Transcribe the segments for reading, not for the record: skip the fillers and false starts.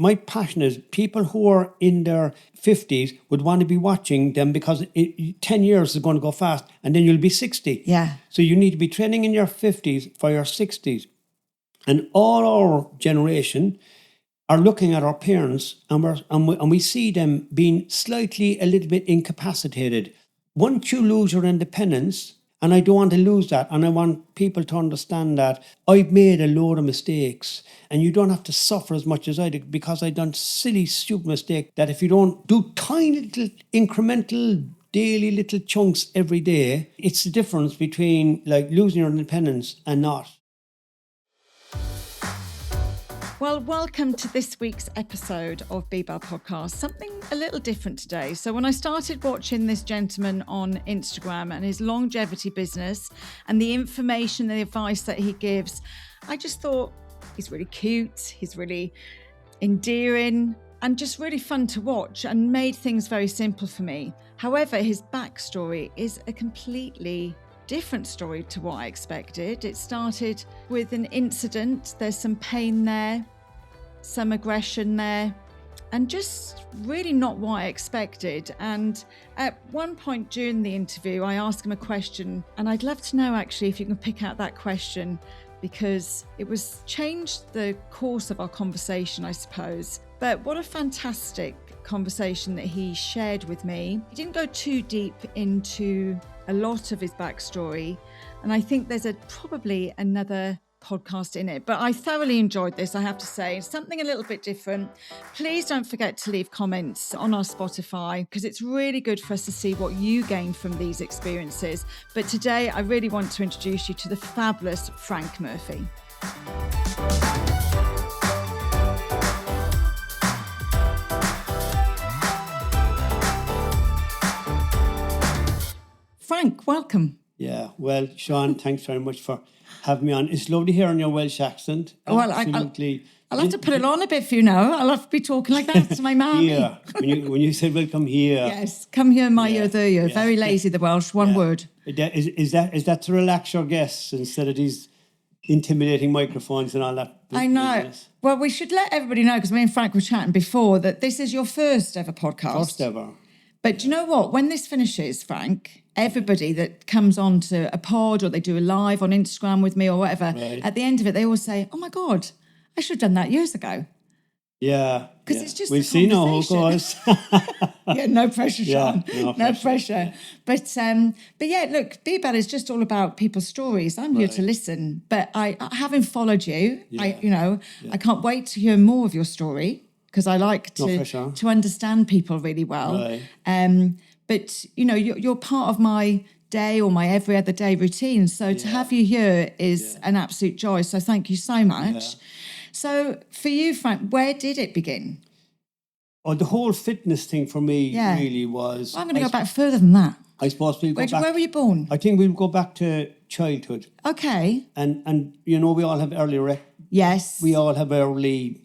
my passion is people who are in their 50s would want to be watching them because 10 years is going to go fast and then you'll be 60. Yeah. So you need to be training in your 50s for your 60s. And all our generation are looking at our parents and we see them being slightly a little bit incapacitated. Once you lose your independence, and I don't want to lose that, and I want people to understand that I've made a load of mistakes and you don't have to suffer as much as I did because I've done silly, stupid mistake that if you don't do tiny little incremental daily little chunks every day, it's the difference between like losing your independence and not. Well, welcome to this week's episode of BBAL Podcast. Something a little different today. So when I started watching this gentleman on Instagram and his longevity business and the information, the advice that he gives, I just thought he's really cute, he's really endearing and just really fun to watch and made things very simple for me. However, his backstory is a completely different story to what I expected. It started with an incident. There's some pain there, some aggression there, and just really not what I expected. And at one point during the interview, I asked him a question, and I'd love to know actually if you can pick out that question, because it was changed the course of our conversation, I suppose. But what a fantastic conversation that he shared with me. He didn't go too deep into a lot of his backstory, and I think there's probably another podcast in it, but I thoroughly enjoyed this, I have to say. It's something a little bit different. Please don't forget to leave comments on our Spotify, because it's really good for us to see what you gain from these experiences. But today I really want to introduce you to the fabulous Frank Murphy. Frank, welcome. Yeah, well, Sean, thanks very much for having me on. It's lovely hearing your Welsh accent. Well, Absolutely. I'll have to put it on a bit for you now. I'll have to be talking like that to my mammy. Here, when you said welcome here. Yes, come here, my ear, there you. Very lazy, the Welsh, one word. Is that to relax your guests instead of these intimidating microphones and all that? I know. Business? Well, we should let everybody know, because me and Frank were chatting before, that this is your first ever podcast. First ever. But do you know what? When this finishes, Frank, everybody that comes on to a pod or they do a live on Instagram with me or whatever, at the end of it, they always say, oh my God, I should have done that years ago. Yeah. Because it's just we'll see now how it goes. Yeah, no pressure, Sean. Yeah, no pressure. But yeah, look, BBAL is just all about people's stories. I'm here to listen. But having followed you, I can't wait to hear more of your story, because I like to understand people really well. Right. But, you're part of my day or my every other day routine. So to have you here is an absolute joy. So thank you so much. Yeah. So for you, Frank, where did it begin? Oh, the whole fitness thing for me really was... Well, I'm going to go back further than that. I suppose we'll go back... Where were you born? I think we'll go back to childhood. Okay. And we all have early... Yes. We all have early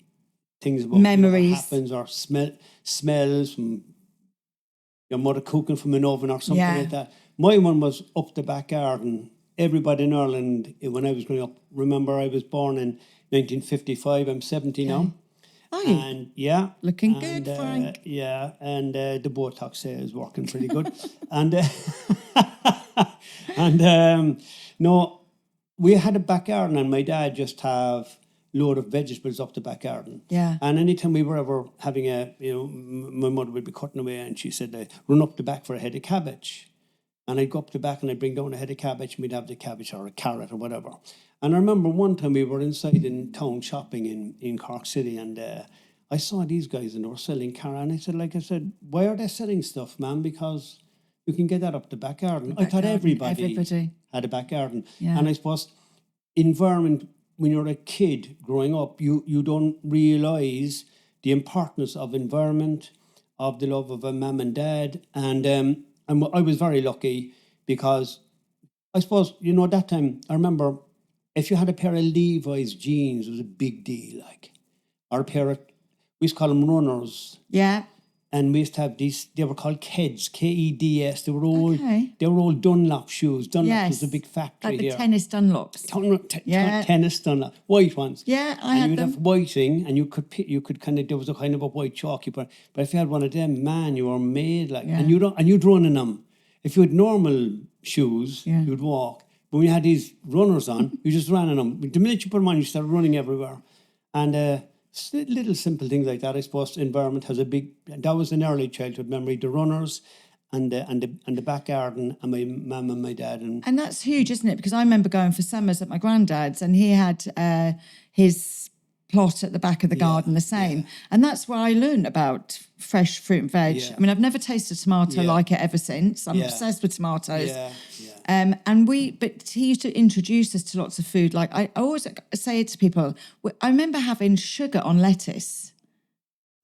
things about... memories. What happens, or smells from your mother cooking from an oven or something like that. My one was up the back garden. Everybody in Ireland, when I was growing up, remember I was born in 1955. I'm 70 now. Are you? And looking good, Frank. Yeah, and the Botox is working pretty good. No, we had a back garden, and my dad just have load of vegetables up the back garden. Yeah. And anytime we were ever having my mother would be cutting away, and she said, run up the back for a head of cabbage. And I'd go up the back and I'd bring down a head of cabbage, and we'd have the cabbage or a carrot or whatever. And I remember one time we were inside in town shopping in Cork City, and I saw these guys and they were selling carrot. And I said, why are they selling stuff, man? Because you can get that up the back garden. I thought everybody had a back garden. Yeah. And I suppose environment, when you're a kid growing up, you don't realise the importance of environment, of the love of a mum and dad. And I was very lucky, because I suppose, that time, I remember if you had a pair of Levi's jeans, it was a big deal, or a pair of, we used to call them runners. Yeah. And we used to have these, they were called Keds, Keds. They were old, Okay. they were old Dunlop shoes. Dunlop was Yes. a big factory Like the here. tennis Dunlops. Tennis Dunlop, white ones. Yeah, I and had you'd them. have whiting, and you could kind of, there was a kind of a white chalky, but if you had one of them, man, you were made like, and you'd run in them. If you had normal shoes, you'd walk. But when you had these runners on, you just ran in them. The minute you put them on, you started running everywhere. And little simple things like that. I suppose the environment has a big. That was an early childhood memory. The runners, and the back garden, and my mum and my dad. And that's huge, isn't it? Because I remember going for summers at my granddad's, and he had his plot at the back of the garden, the same. And that's where I learned about fresh fruit and veg. Yeah. I mean, I've never tasted a tomato like it ever since. I'm obsessed with tomatoes. But he used to introduce us to lots of food. Like I always say it to people, I remember having sugar on lettuce.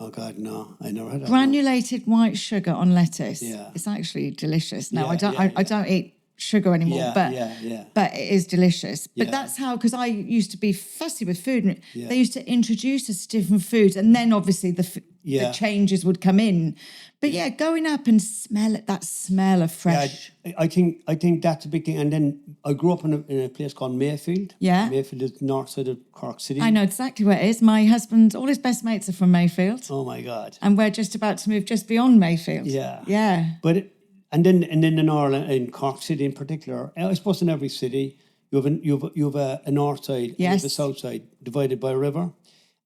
Oh God, no! I never had that. Granulated white sugar on lettuce. Yeah. It's actually delicious. Now Yeah, I don't eat sugar anymore, but it is delicious. But that's how, because I used to be fussy with food, and they used to introduce us to different foods, and then obviously the changes would come in. But going up and that smell of fresh. Yeah, I think that's a big thing. And then I grew up in a place called Mayfield. Yeah. Mayfield is north side of Cork City. I know exactly where it is. My husband, all his best mates are from Mayfield. Oh my God. And we're just about to move just beyond Mayfield. Yeah. Yeah. But and then in Ireland, in Cork City in particular, I suppose in every city you have a north side and you have a south side divided by a river,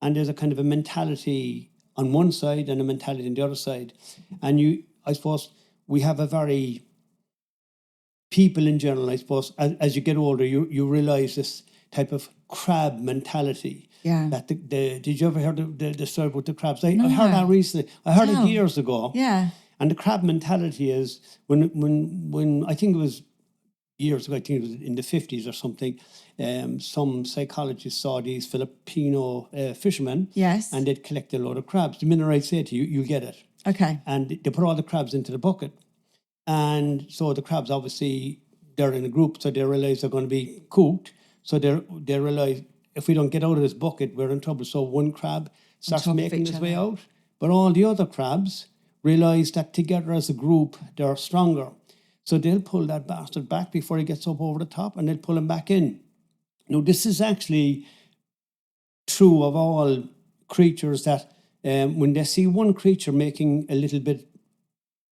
and there's a kind of a mentality on one side and a mentality on the other side, and I suppose we have a very people in general. I suppose as you get older, you realise this type of crab mentality. Yeah. That did you ever hear the story about the crabs? I heard that recently. I heard it years ago. Yeah. And the crab mentality is when I think it was years ago, I think it was in the 50s or something, some psychologists saw these Filipino fishermen. Yes. And they'd collect a load of crabs. The minute I say to you, you'll get it. Okay. And they put all the crabs into the bucket. And so the crabs, obviously, they're in a group, so they realise they're going to be cooked. So they realise, if we don't get out of this bucket, we're in trouble. So one crab starts making his way out. But all the other crabs realise that together as a group, they're stronger. So they'll pull that bastard back before he gets up over the top, and they'll pull him back in. Now, this is actually true of all creatures, that when they see one creature making a little bit,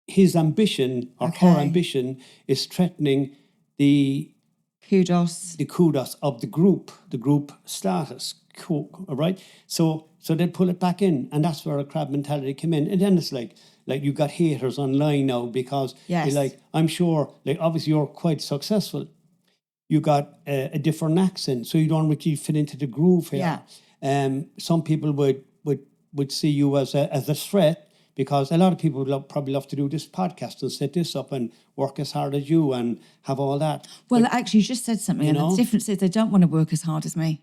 his ambition or her ambition is threatening the kudos of the group status, all right? So they pull it back in, and that's where a crab mentality came in. And then it's like you got haters online now because you're like, I'm sure, like obviously you're quite successful. You got a different accent, so you don't really fit into the groove here. Yeah. Some people would see you as a threat, because a lot of people would probably love to do this podcast and set this up and work as hard as you and have all that. Well, actually, you just said something, and the difference is they don't want to work as hard as me.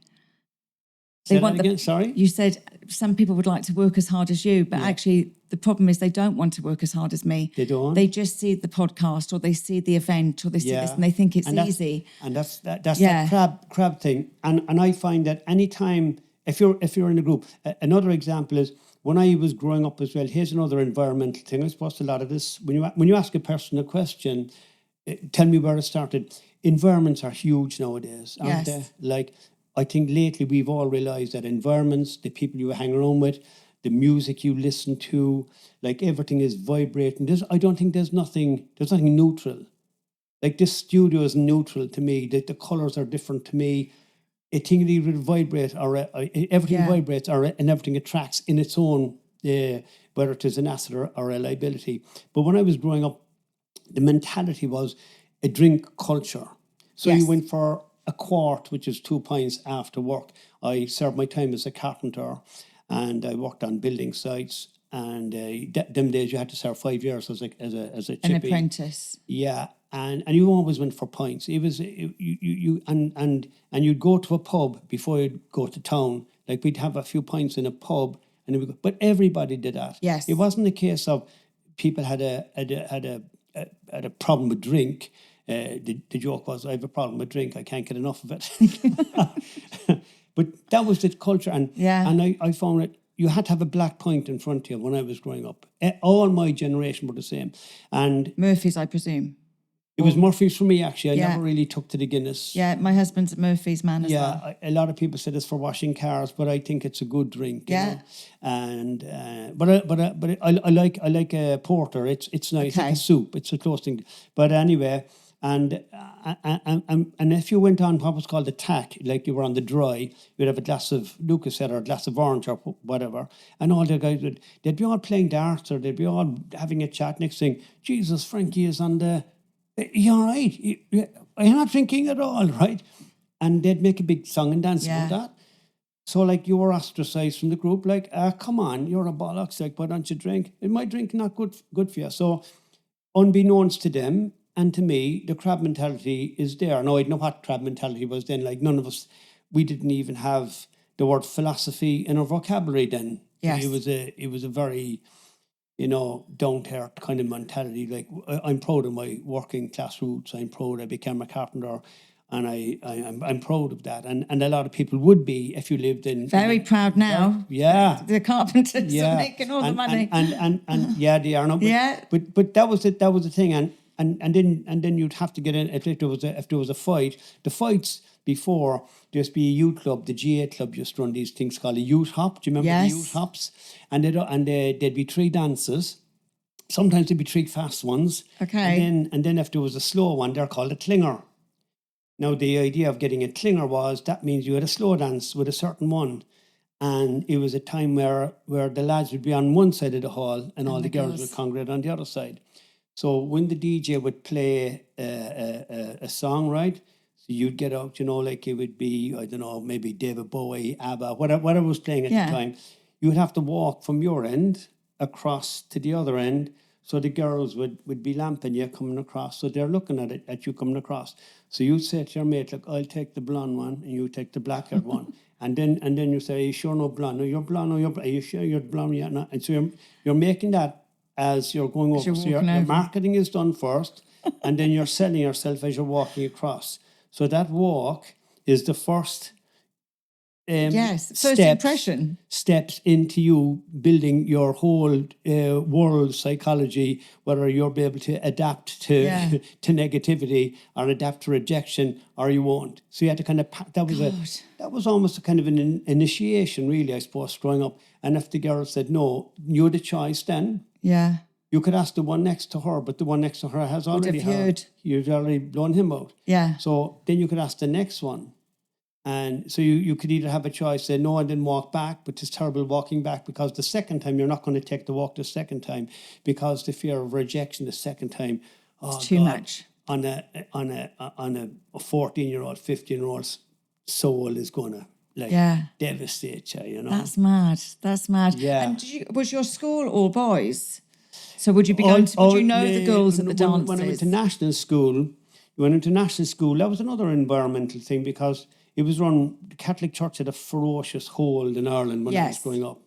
Say that again, sorry? You said some people would like to work as hard as you, but actually the problem is they don't want to work as hard as me. They don't? They just see the podcast, or they see the event, or they see this, and they think it's easy. And that's that crab thing. And I find that anytime, if you're in a group, another example is, when I was growing up as well, here's another environmental thing. I suppose a lot of this, when you ask a person a question, tell me where it started. Environments are huge nowadays, aren't they? Like, I think lately we've all realised that environments, the people you hang around with, the music you listen to, like everything is vibrating. I don't think there's nothing neutral. Like this studio is neutral to me. The colours are different to me. I think it would vibrate, or everything vibrates, and everything attracts in its own, whether it is an asset or a liability. But when I was growing up, the mentality was a drink culture. So you went for a quart, which is 2 pints after work. I served my time as a carpenter, and I worked on building sites. And them days you had to serve 5 years as a chippy. An apprentice. Yeah. And you always went for pints. It was and you'd go to a pub before you'd go to town. Like we'd have a few pints in a pub, and then we go. But everybody did that. Yes, it wasn't a case of people had a problem with drink. The joke was, I have a problem with drink. I can't get enough of it. But that was the culture, and I found it. you had to have a black point in front of you when I was growing up. All my generation were the same. And Murphy's, I presume. it was Murphy's for me, actually. I Yeah. never really took to the Guinness. Yeah, my husband's a Murphy's man as well. Yeah, a lot of people said it's for washing cars, but I think it's a good drink. You Yeah. know? And but I like a porter. It's nice. It's like Okay. a soup. It's a close thing. But anyway, and if you went on what was called the tack, like you were on the dry, you'd have a glass of Lucozade or a glass of orange or whatever, and all the guys they'd be all playing darts or they'd be all having a chat. Next thing, Jesus, Frankie is on the. You're all right. You're not drinking at all, right? And they'd make a big song and dance about that. So, like, you were ostracized from the group. Like, come on, you're a bollocks. Like, why don't you drink? My drink not good for you. So, unbeknownst to them and to me, the crab mentality is there. Now, I know what crab mentality was then. Like, none of us, we didn't even have the word philosophy in our vocabulary then. Yes. It was a very, down to earth kind of mentality. Like, I'm proud of my working class roots. I'm proud I became a carpenter, and I'm proud of that. And a lot of people would be if you lived in Very proud now. Yeah, The carpenters are making all the money. And yeah, they are. No, but that was it. That was the thing. And then you'd have to get in if there was a fight. The fights before there'd be a youth club, the GA club used to run these things called a youth hop. Do you remember the youth hops? And there'd be 3 dances. Sometimes there'd be 3 fast ones. Okay. And then if there was a slow one, they're called a clinger. Now the idea of getting a clinger was that means you had a slow dance with a certain one. And it was a time where the lads would be on one side of the hall and all the girls would congregate on the other side. So when the DJ would play a song, right? So you'd get out, like it would be, I don't know, maybe David Bowie, ABBA, whatever was playing at the time. You would have to walk from your end across to the other end. So the girls would be lamping you coming across. So they're looking at you coming across. So you'd say to your mate, look, I'll take the blonde one and you take the black-haired one. And then you say, are you sure no blonde? No, you're blonde. No, are you sure you're blonde? Yeah, no. And so you're making that as you're going over. So your marketing is done first, and then you're selling yourself as you're walking across. So that walk is the first first impression. Steps into you building your whole world psychology, whether you'll be able to adapt to negativity or adapt to rejection or you won't. So you had to kind of, that was almost a kind of an initiation, really, I suppose, growing up. And if the girl said no, you had a choice then. Yeah. You could ask the one next to her, but the one next to her has already heard. You've already blown him out. Yeah. So then you could ask the next one. And so you could either have a choice, say, no, and then walk back, but it's terrible walking back because the second time you're not going to take the walk the second time because the fear of rejection the second time. It's too much. On a 14-year-old, 15-year-old's soul is going to devastate you, That's mad. Yeah. And was your school all boys? So would you be going to, would you know the girls at the dances? When I went to national school, that was another environmental thing because it was run, the Catholic Church had a ferocious hold in Ireland when I was growing up.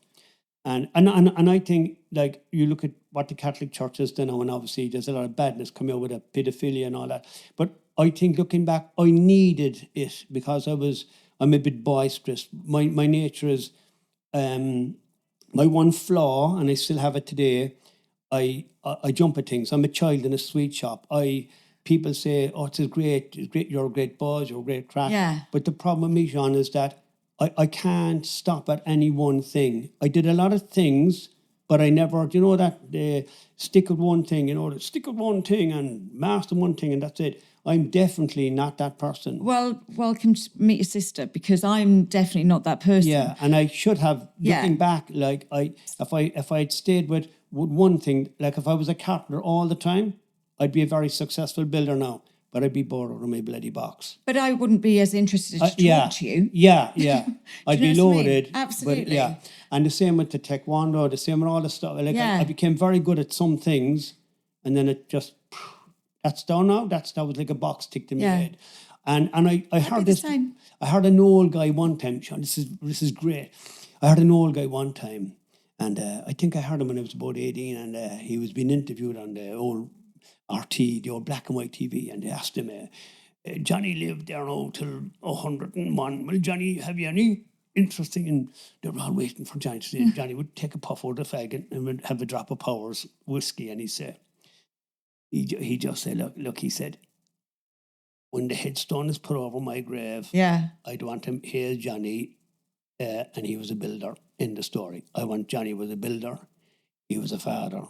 And I think, like, you look at what the Catholic Church has done now, and obviously there's a lot of badness coming out with a pedophilia and all that. But I think looking back, I needed it because I'm a bit boisterous. My nature is, my one flaw, and I still have it today, I jump at things. I'm a child in a sweet shop. People say, oh, it's great, you're a great buzz, you're a great crack. Yeah. But the problem with me, John, is that I can't stop at any one thing. I did a lot of things, but I never, stick with one thing, stick with one thing and master one thing and that's it. I'm definitely not that person. Well, welcome to meet your sister because I'm definitely not that person. Yeah, and I should have, looking back, like if I'd stayed with one thing, like if I was a carpenter all the time, I'd be a very successful builder now, but I'd be bored out of my bloody box. But I wouldn't be as interested to talk to you. Yeah. I'd be loaded. I mean? Absolutely. But and the same with the Taekwondo, the same with all the stuff. Like I became very good at some things, and then it just, that's done now. That was like a box ticked in my head. And I heard this. I heard an old guy one time, Sean, this is great. I heard an old guy one time, and I think I heard him when I was about 18, and he was being interviewed on the old RT, the old black and white TV, and they asked him, Johnny lived there now till 101. Well, Johnny, have you any interesting. And they were all waiting for Johnny to say, Johnny would take a puff out of the fag and would have a drop of Powers whiskey. And he just said, look, he said, when the headstone is put over my grave, I'd want him, here's Johnny, and he was a builder in the story. I want Johnny was a builder, he was a father,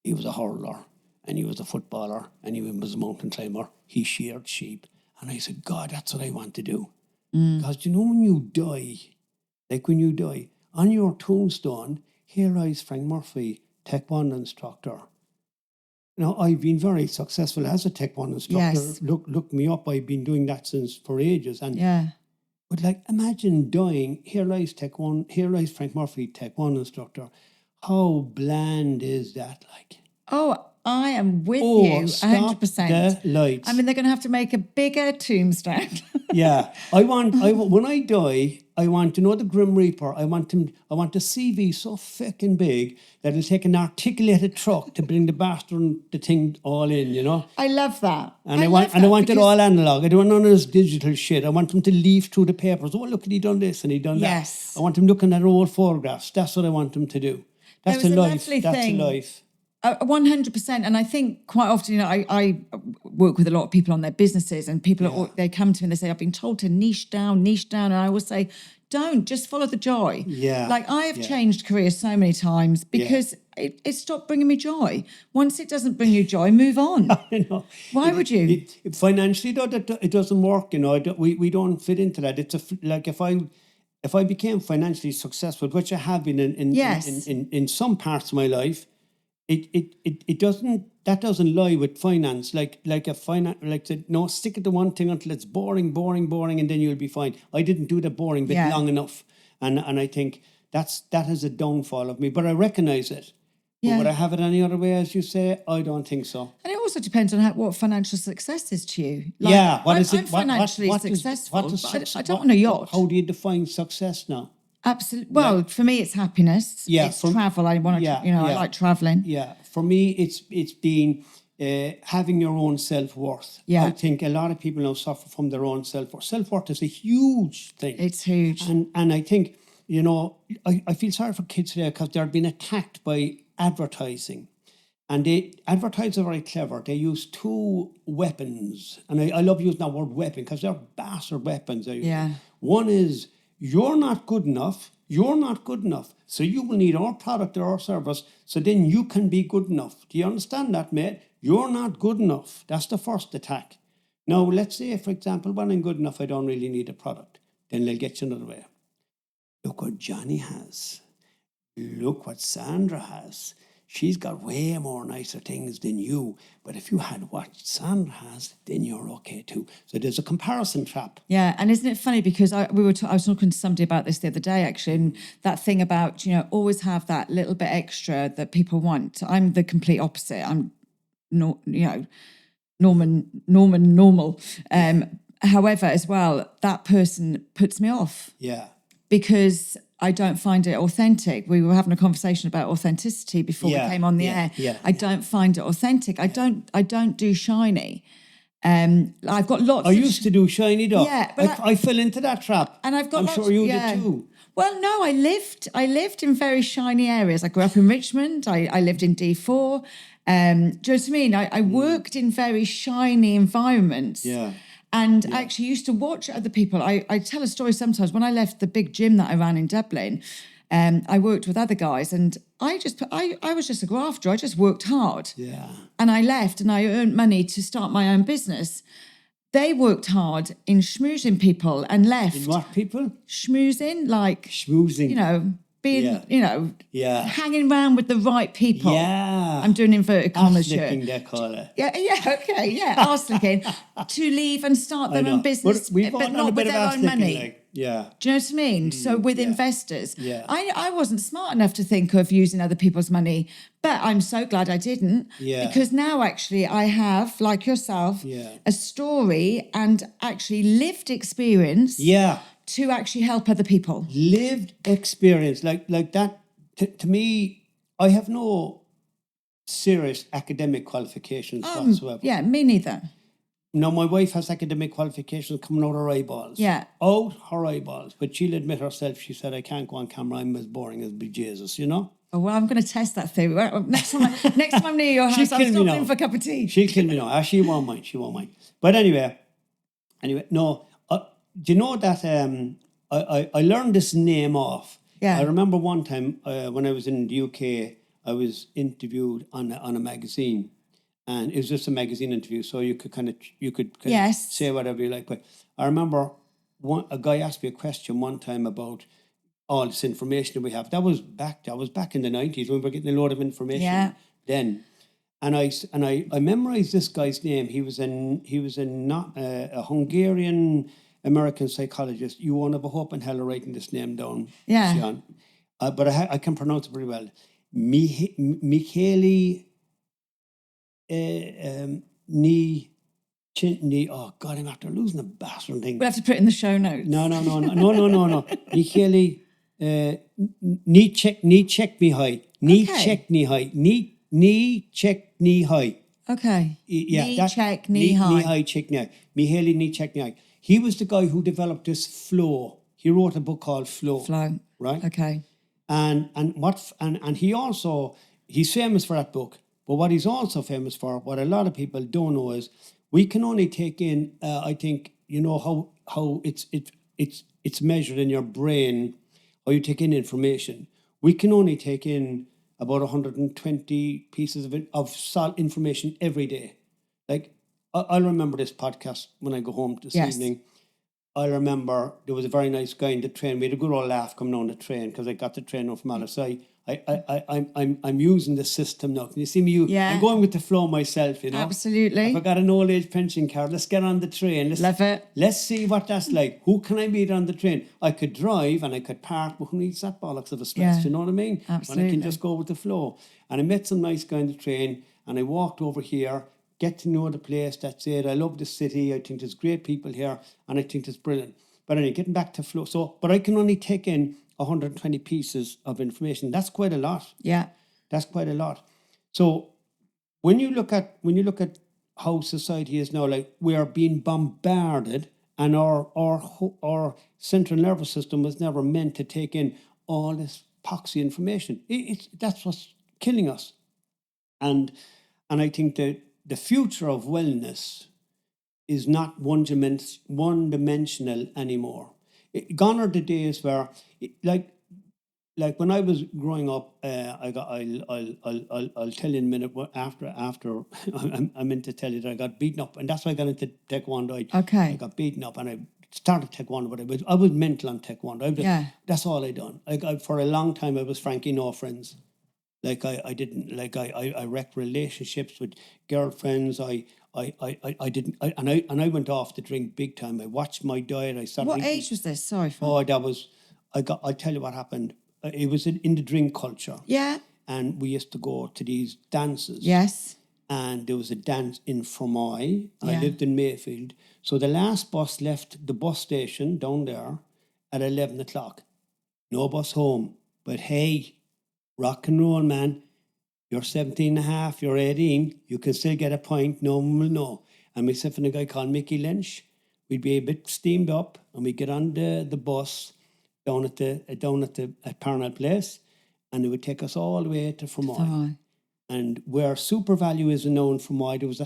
he was a hurler, and he was a footballer, and he was a mountain climber. He sheared sheep. And I said, God, that's what I want to do. Because when you die, on your tombstone, here lies Frank Murphy, Taekwondo instructor. Now, I've been very successful as a Taekwondo instructor. Yes. Look me up. I've been doing that for ages. But imagine dying. Here lies Frank Murphy, Taekwondo instructor. How bland is that? Oh, I am with you 100%. The lights. I mean, they're going to have to make a bigger tombstone. Yeah, when I die, I want the Grim Reaper. I want the CV so fucking big that it'll take an articulated truck to bring the bastard and the thing all in. I love that. And I want it all analog. I don't want none of this digital shit. I want them to leaf through the papers. Oh, look, he done this and he done that. Yes. I want them looking at old photographs. That's what I want them to do. That's a life. That's a life. 100%. And I think quite often, I work with a lot of people on their businesses, and people, they come to me and they say, I've been told to niche down. And I always say, don't, just follow the joy. Yeah. I have changed careers so many times because it stopped bringing me joy. Once it doesn't bring you joy, move on. I know. Why would you? Financially, though, it doesn't work. We don't fit into that. It's if I became financially successful, which I have been in some parts of my life, it doesn't lie with finance. Stick it to one thing until it's boring, and then you'll be fine. I didn't do the boring bit long enough, and I think that is a downfall of me. But I recognise it. But would I have it any other way, as you say? I don't think so. And it also depends on what financial success is to you. What is it? I'm financially successful, I don't want a yacht. How do you define success now? Absolutely. Well, for me, it's happiness. Yeah, it's travel. I want to. I like traveling. Yeah. For me, it's been having your own self-worth. Yeah. I think a lot of people now suffer from their own self-worth. Self-worth is a huge thing. It's huge. And I think I feel sorry for kids today because they're being attacked by advertising. And advertisers are very clever. They use two weapons. And I love using that word weapon because they're bastard weapons. One is, you're not good enough. So you will need our product or our service so then you can be good enough. Do you understand that, mate? You're not good enough. That's the first attack. Now, let's say, for example, when I'm good enough, I don't really need a product. Then they'll get you another way. Look what Johnny has. Look what Sandra has. She's got way more nicer things than you. But if you had what Sandra has, then you're okay too. So there's a comparison trap. Yeah, and isn't it funny because I was talking to somebody about this the other day actually, and that thing about always have that little bit extra that people want. I'm the complete opposite. I'm normal. However, as well, that person puts me off. Yeah. Because I don't find it authentic. We were having a conversation about authenticity before we came on the air. I don't find it authentic. I don't do shiny. I've got lots. I used to do shiny though. Yeah, but I fell into that trap. And I've got. I'm sure you did too. Well, no, I lived in very shiny areas. I grew up in Richmond. I lived in D4. Do you know what I mean? I worked in very shiny environments. Yeah. And I actually used to watch other people. I tell a story sometimes. When I left the big gym that I ran in Dublin, I worked with other guys, and I was just a grafter. I just worked hard. Yeah. And I left, and I earned money to start my own business. They worked hard in schmoozing people and left. In what people? Schmoozing, Schmoozing. Being, hanging around with the right people. Yeah. I'm doing inverted commas here. Arse-licking, they call it. Arse-licking. To leave and start their own business, but not with their own money. Do you know what I mean? So with investors. Yeah. I wasn't smart enough to think of using other people's money, but I'm so glad I didn't. Yeah. Because now actually I have, like yourself, a story and actually lived experience. Yeah. To actually help other people. Lived experience. Like that, to me, I have no serious academic qualifications whatsoever. Yeah, me neither. No, my wife has academic qualifications coming out her eyeballs. Yeah. Out her eyeballs. But she'll admit herself, she said, I can't go on camera, I'm as boring as bejesus, you know? Oh, well, I'm going to test that theory. Next time I'm near your house, I'm stopping in for a cup of tea. She'll kill me now. She won't mind. But anyway, no. Do you know that I learned this name off? Yeah. I remember one time when I was in the UK, I was interviewed on a magazine, and it was just a magazine interview, so you could kind of Yes. say whatever you like. But I remember a guy asked me a question one time about all this information that we have. That was back in the 90s when we were getting a lot of information then. And I memorized this guy's name. He was a Hungarian American psychologist. You won't have a hope in hell of writing this name down, Sian. But I can pronounce it pretty well. Micheli oh God, I'm after losing the bastard thing. We'll have to put it in the show notes. No. Micheli knee check me high. Knee check knee high. Knee check knee high. Okay. Yeah. Knee check knee high. Knee high check knee high. Micheli knee check knee high. He was the guy who developed this flow. He wrote a book called Flow. Right? Okay. And he's famous for that book. But what he's also famous for, what a lot of people don't know, is we can only take in. I think you know how it's measured in your brain, how you take in information. We can only take in about 120 pieces of information every day. Like I'll remember this podcast when I go home this evening. I remember there was a very nice guy in the train. We had a good old laugh coming on the train because I got the train off from Alice. I'm using the system now. Can you see me? I'm going with the flow myself, you know. Absolutely. If I got an old age pension card, let's get on the train. Love it. Let's see what that's like. Who can I meet on the train? I could drive and I could park, but who needs that bollocks of a stress? You know what I mean? Absolutely. When I can just go with the flow. And I met some nice guy on the train and I walked over here, get to know the place. That's it. I love the city. I think there's great people here and I think it's brilliant. But anyway, getting back to flow. But I can only take in 120 pieces of information. That's quite a lot. Yeah. That's quite a lot. So when you look at how society is now, like we are being bombarded, and our central nervous system was never meant to take in all this poxy information. That's what's killing us. And I think that the future of wellness is not one-dimensional anymore. Gone are the days where, like when I was growing up, I'll tell you in a minute. After I meant to tell you that I got beaten up, and that's why I got into Taekwondo. I got beaten up, and I started Taekwondo, but I was mental on Taekwondo. That's all I done. For a long time, I was frankly no friends. I wrecked relationships with girlfriends. I went off the drink big time. I watched my diet. I started. What age was this? Sorry. I'll tell you what happened. It was in the drink culture. Yeah. And we used to go to these dances. Yes. And there was a dance in Fermoy. I lived in Mayfield. So the last bus left the bus station down there at 11 o'clock. No bus home. But hey, rock and roll, man. You're 17 and a half, you're 18, you can still get a pint, no one will know. And myself and a guy called Mickey Lynch, we'd be a bit steamed up and we'd get on the bus down at Parnell Place, and it would take us all the way to Fermoy. And where Super Value is known from Fermoy, there was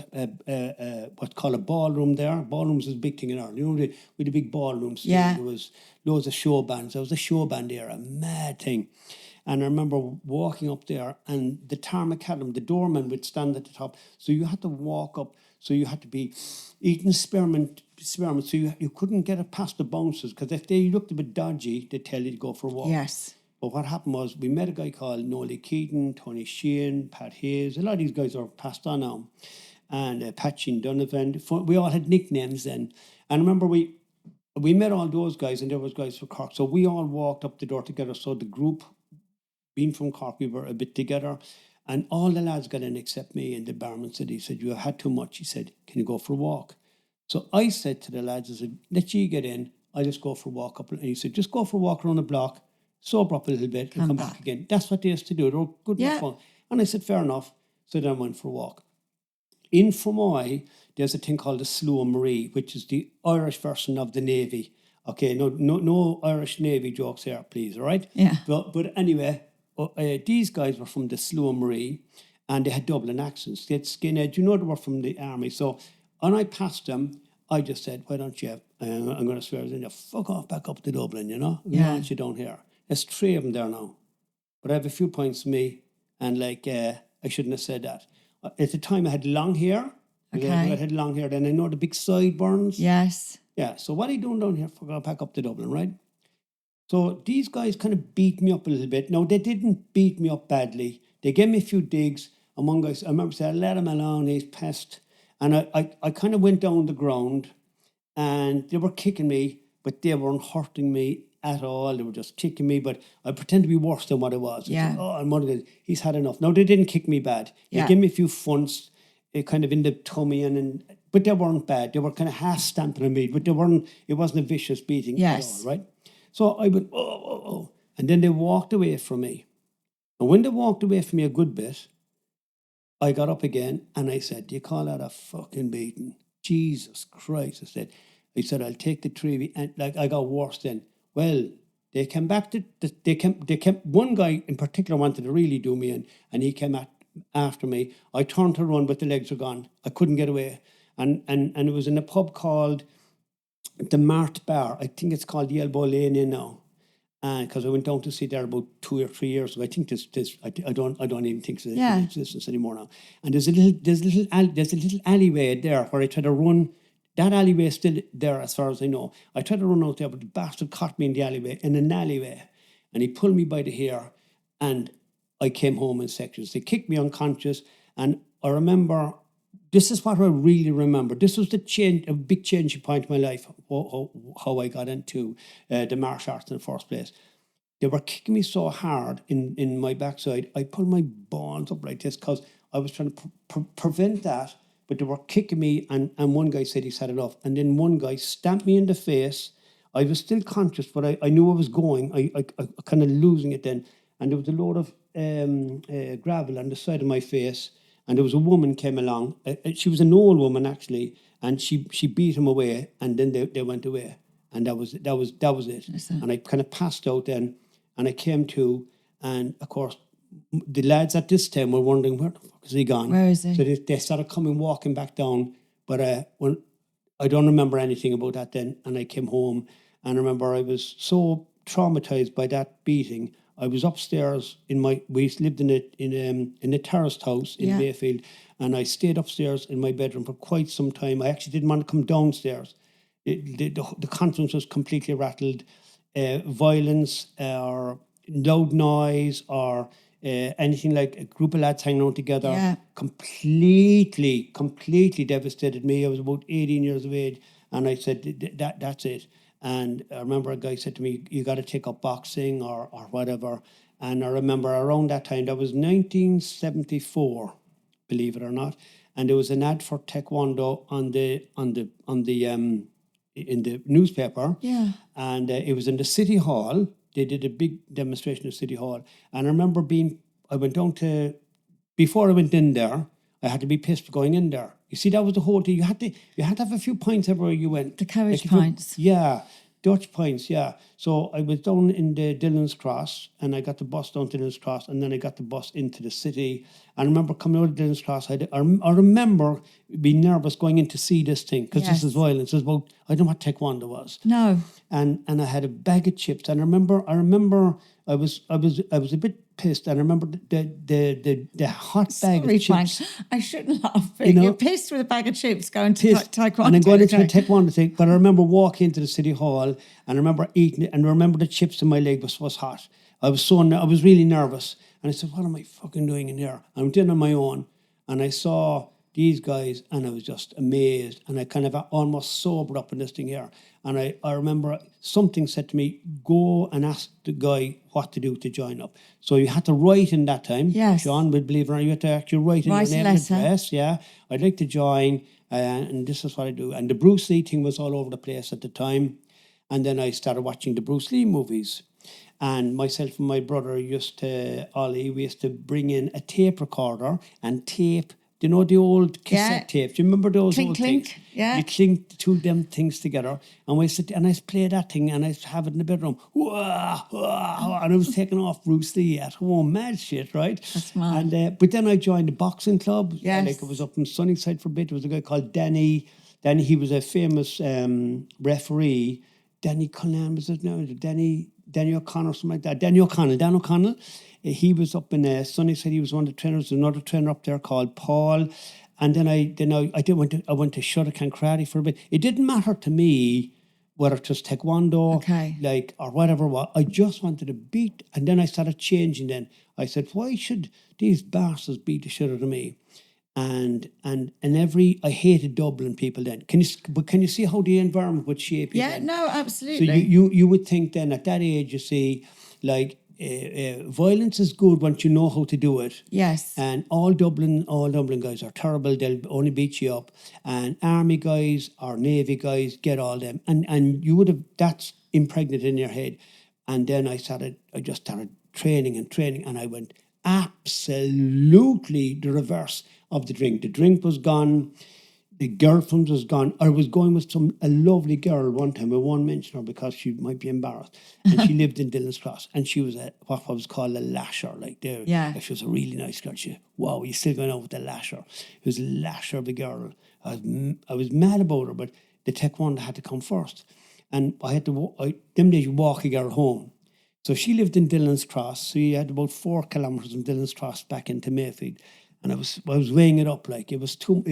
what's called a ballroom there. Ballrooms is a big thing in Ireland. You know, with the big ballrooms. Yeah. There was loads of show bands. There was a show band there, a mad thing. And I remember walking up there, and the tarmac had them, the doorman would stand at the top. So you had to walk up. So you had to be eating spearmint. So you couldn't get it past the bouncers, because if they looked a bit dodgy, they'd tell you to go for a walk. Yes. But what happened was we met a guy called Nolan Keaton, Tony Sheehan, Pat Hayes. A lot of these guys are passed on now. And Pat Sheen Donovan. We all had nicknames then. And I remember we met all those guys, and there was guys from Cork. So we all walked up the door together. So the group, being from Cork, we were a bit together. And all the lads got in except me, and the barman said, you have had too much. He said, can you go for a walk? So I said to the lads, I said, let you get in. I'll just go for a walk up. And he said, just go for a walk around the block, sober up a little bit, and come back again. That's what they used to do. They were good enough fun. And I said, fair enough. So then I went for a walk. In Fermoy, there's a thing called the Slow Marie, which is the Irish version of the Navy. Okay, no Irish Navy jokes here, please, all right? Yeah. But anyway, these guys were from the Slow Marie, and they had Dublin accents. They had skinhead, they were from the army. So when I passed them, I just said, why don't you, I'm going to swear in you, fuck off back up to Dublin, Why don't you down here? There's 3 of them there now. But I have a few points to me, and I shouldn't have said that. At the time, I had long hair. Okay. I had long hair then. I know the big sideburns. Yes. Yeah, so what are you doing down here? Fuck, back up to Dublin, right? So these guys kind of beat me up a little bit. No, they didn't beat me up badly. They gave me a few digs. And one guy, I remember saying, let him alone, he's pest. And I kind of went down the ground, and they were kicking me, but they weren't hurting me at all. They were just kicking me, but I pretend to be worse than what I was. Yeah. Said, and one of them, he's had enough. No, they didn't kick me bad. They Yeah. gave me a few funts, kind of in the tummy, but they weren't bad. They were kind of half stamping on me, but it wasn't a vicious beating Yes. at all, right? So I went, oh. And then they walked away from me. And when they walked away from me a good bit, I got up again and I said, do you call that a fucking beating? Jesus Christ. I said, I'll take the 3 of you. And I got worse then. Well, they came back to, one guy in particular wanted to really do me in, and he came after me. I turned to run, but the legs were gone. I couldn't get away. And it was in a pub called the Mart Bar. I think it's called the Elbow Lane now. Because I went down to see there about 2 or 3 years ago. I think I don't even think it exists anymore now. And there's a little alleyway there where I tried to run. That alleyway is still there as far as I know. I tried to run out there, but the bastard caught me in an alleyway, and he pulled me by the hair, and I came home in sections. They kicked me unconscious, and I remember. This is what I really remember. This was a big changing point in my life, how I got into the martial arts in the first place. They were kicking me so hard in my backside, I pulled my balls up like this because I was trying to prevent that, but they were kicking me, and one guy said he's had enough. And then one guy stamped me in the face. I was still conscious, but I knew I was going. I kind of losing it then. And there was a load of gravel on the side of my face. And there was a woman came along. She was an old woman actually, and she beat him away. And then they went away, and that was it. And I kind of passed out then, and I came to, and of course, the lads at this time were wondering where the fuck is he gone? Where is he? So they started walking back down. But when I don't remember anything about that then, and I came home, and I remember I was so traumatized by that beating. I was upstairs we lived in a terraced house in Mayfield, and I stayed upstairs in my bedroom for quite some time. I actually didn't want to come downstairs. The confidence was completely rattled. Violence or loud noise or anything like a group of lads hanging out together completely devastated me. I was about 18 years of age, and I said, that's it. And I remember a guy said to me, you got to take up boxing or whatever. And I remember around that time, that was 1974, believe it or not. And there was an ad for Taekwondo in the newspaper. Yeah. And it was in the City Hall. They did a big demonstration at City Hall. And I remember I went down to, before I went in there, I had to be pissed going in there. You see, that was the whole thing. You had to have a few pints everywhere you went. The courage pints. Yeah, Dutch pints, yeah. So I was down in the Dillon's Cross, and I got the bus down to Dillon's Cross, and then I got the bus into the city. And I remember coming out of Dillon's Cross, I remember being nervous going in to see this thing, because this is violence. It's about, I don't know what Taekwondo was. No. And I had a bag of chips, and I remember I was a bit pissed, and I remember the hot bag of chips. Frank, I shouldn't laugh, but you're pissed with a bag of chips going to Taekwondo. And I'm going into a Taekwondo thing, but I remember walking into the City Hall, and I remember eating it, and I remember the chips in my leg was hot. I was really nervous, and I said, what am I fucking doing in here? I went in on my own, and I saw these guys, and I was just amazed, and I kind of almost sobered up in this thing here. And I remember something said to me, go and ask the guy what to do to join up. So you had to write in that time. Yes. Sean would believe it or not, you had to actually write in your name and address. Yeah, I'd like to join, and this is what I do. And the Bruce Lee thing was all over the place at the time. And then I started watching the Bruce Lee movies. And myself and my brother Ollie, we used to bring in a tape recorder and tape you know, the old cassette tapes. Do you remember those Clink, old clink, things? yeah. You clink the two of them things together, and I sit and I play that thing, and I have it in the bedroom. Wah, wah, and I was taking off Bruce Lee at home, mad shit, right? That's mad. And but then I joined the boxing club. Yes. Like, I was up in Sunnyside for a bit. There was a guy called Danny. Danny, he was a famous referee. Danny Cullen was his name. Danny O'Connor, something like that. Dan O'Connell. He was up in Sunnyside. He was one of the trainers. There's another trainer up there called Paul. And then I went to Shotokan karate for a bit. It didn't matter to me whether it was taekwondo, like, or whatever. I just wanted to beat. And then I started changing. Then I said, why should these bastards beat the shit out of me? And I hated Dublin people then. Can you see how the environment would shape you? Yeah, then? no, absolutely. So you would think then at that age, you see, like, violence is good once you know how to do it. Yes. And all Dublin guys are terrible. They'll only beat you up. And army guys or navy guys get all them. And you would have, that's impregnated in your head. And then I just started training, and I went absolutely the reverse of the drink. The drink was gone. The girlfriend was gone. I was going with a lovely girl one time. I won't mention her because she might be embarrassed. And she lived in Dillon's Cross. And she was what was called a lasher. Like, there, yeah. She was a really nice girl. Wow, you're still going out with the lasher. It was a lasher of a girl. I was mad about her, but the taekwondo had to come first. And I had to, them days you walk a girl home. So she lived in Dillon's Cross. So you had about 4 kilometres from Dillon's Cross back into Mayfield. And I was weighing it up, like, it was too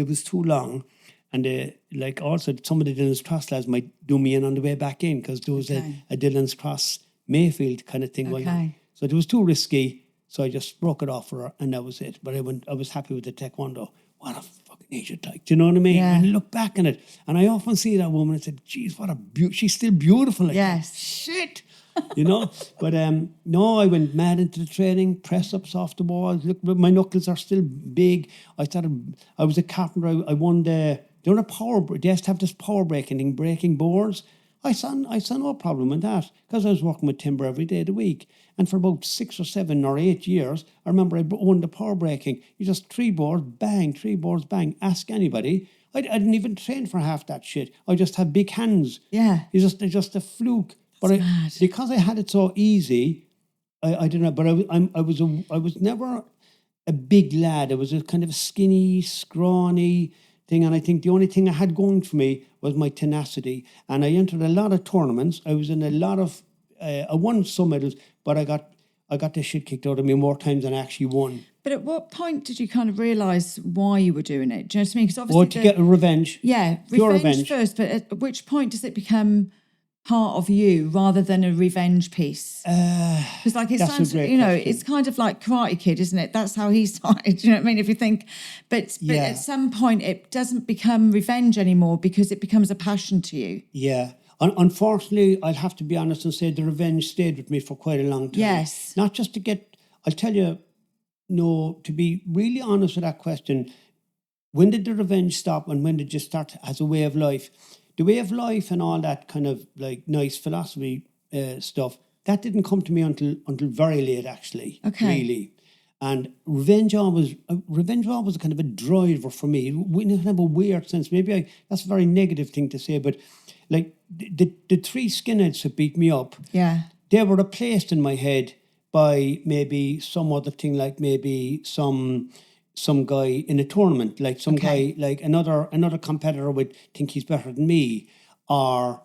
long. And like, also some of the Dillon's Cross lads might do me in on the way back in, because there was a Dillon's Cross Mayfield kind of thing going on. So it was too risky. So I just broke it off for her, and that was it. But I was happy with the taekwondo. What a fucking idiot, like, do you know what I mean? Yeah. And I look back on it, and I often see that woman and said, geez, what a she's still beautiful. Like, yes. Shit. You know, but no, I went mad into the training, press ups off the walls. Look, my knuckles are still big. I was a carpenter. I won the power. They used to have this power breaking thing, breaking boards. I saw no problem in that, because I was working with timber every day of the week. And for about 6 or 7 or 8 years, I remember I won the power breaking. You just 3 boards, bang. Ask anybody. I didn't even train for half that shit. I just had big hands. Yeah. It's just a fluke. But because I had it so easy, I don't know. But I was never a big lad. I was a kind of a skinny, scrawny thing, and I think the only thing I had going for me was my tenacity. And I entered a lot of tournaments. I was in a lot of. I won some medals, but I got the shit kicked out of me more times than I actually won. But at what point did you kind of realise why you were doing it? Do you know what I mean? Because obviously, to get revenge. Yeah, revenge first. But at which point does it become part of you rather than a revenge piece? Because like it sounds, you know, question. It's kind of like Karate Kid, isn't it? That's how he started. Do you know what I mean? If you think, but at some point it doesn't become revenge anymore because it becomes a passion to you. Yeah. Unfortunately, I'll have to be honest and say the revenge stayed with me for quite a long time. Yes. Not just to get, I'll tell you, no, to be really honest with that question, when did the revenge stop and when did you start as a way of life? The way of life and all that kind of like nice philosophy stuff, that didn't come to me until very late, actually. Okay. Really. And revenge always kind of a driver for me. We have a weird sense. Maybe that's a very negative thing to say, but like the 3 skinheads that beat me up, they were replaced in my head by maybe some other thing, like maybe some guy in a tournament, like some guy, like another competitor would think he's better than me, or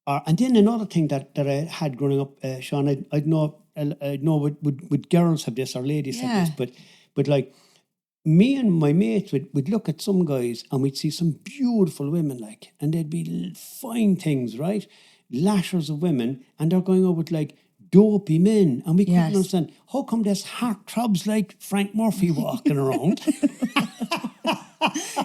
and then another thing that I had growing up, Sean, I'd know would girls have this or ladies have this, but like me and my mates would look at some guys and we'd see some beautiful women, like, and they'd be fine things, right? Lashers of women, and they're going out with like dopey men, and we couldn't understand how come there's heartthrobs like Frank Murphy walking around.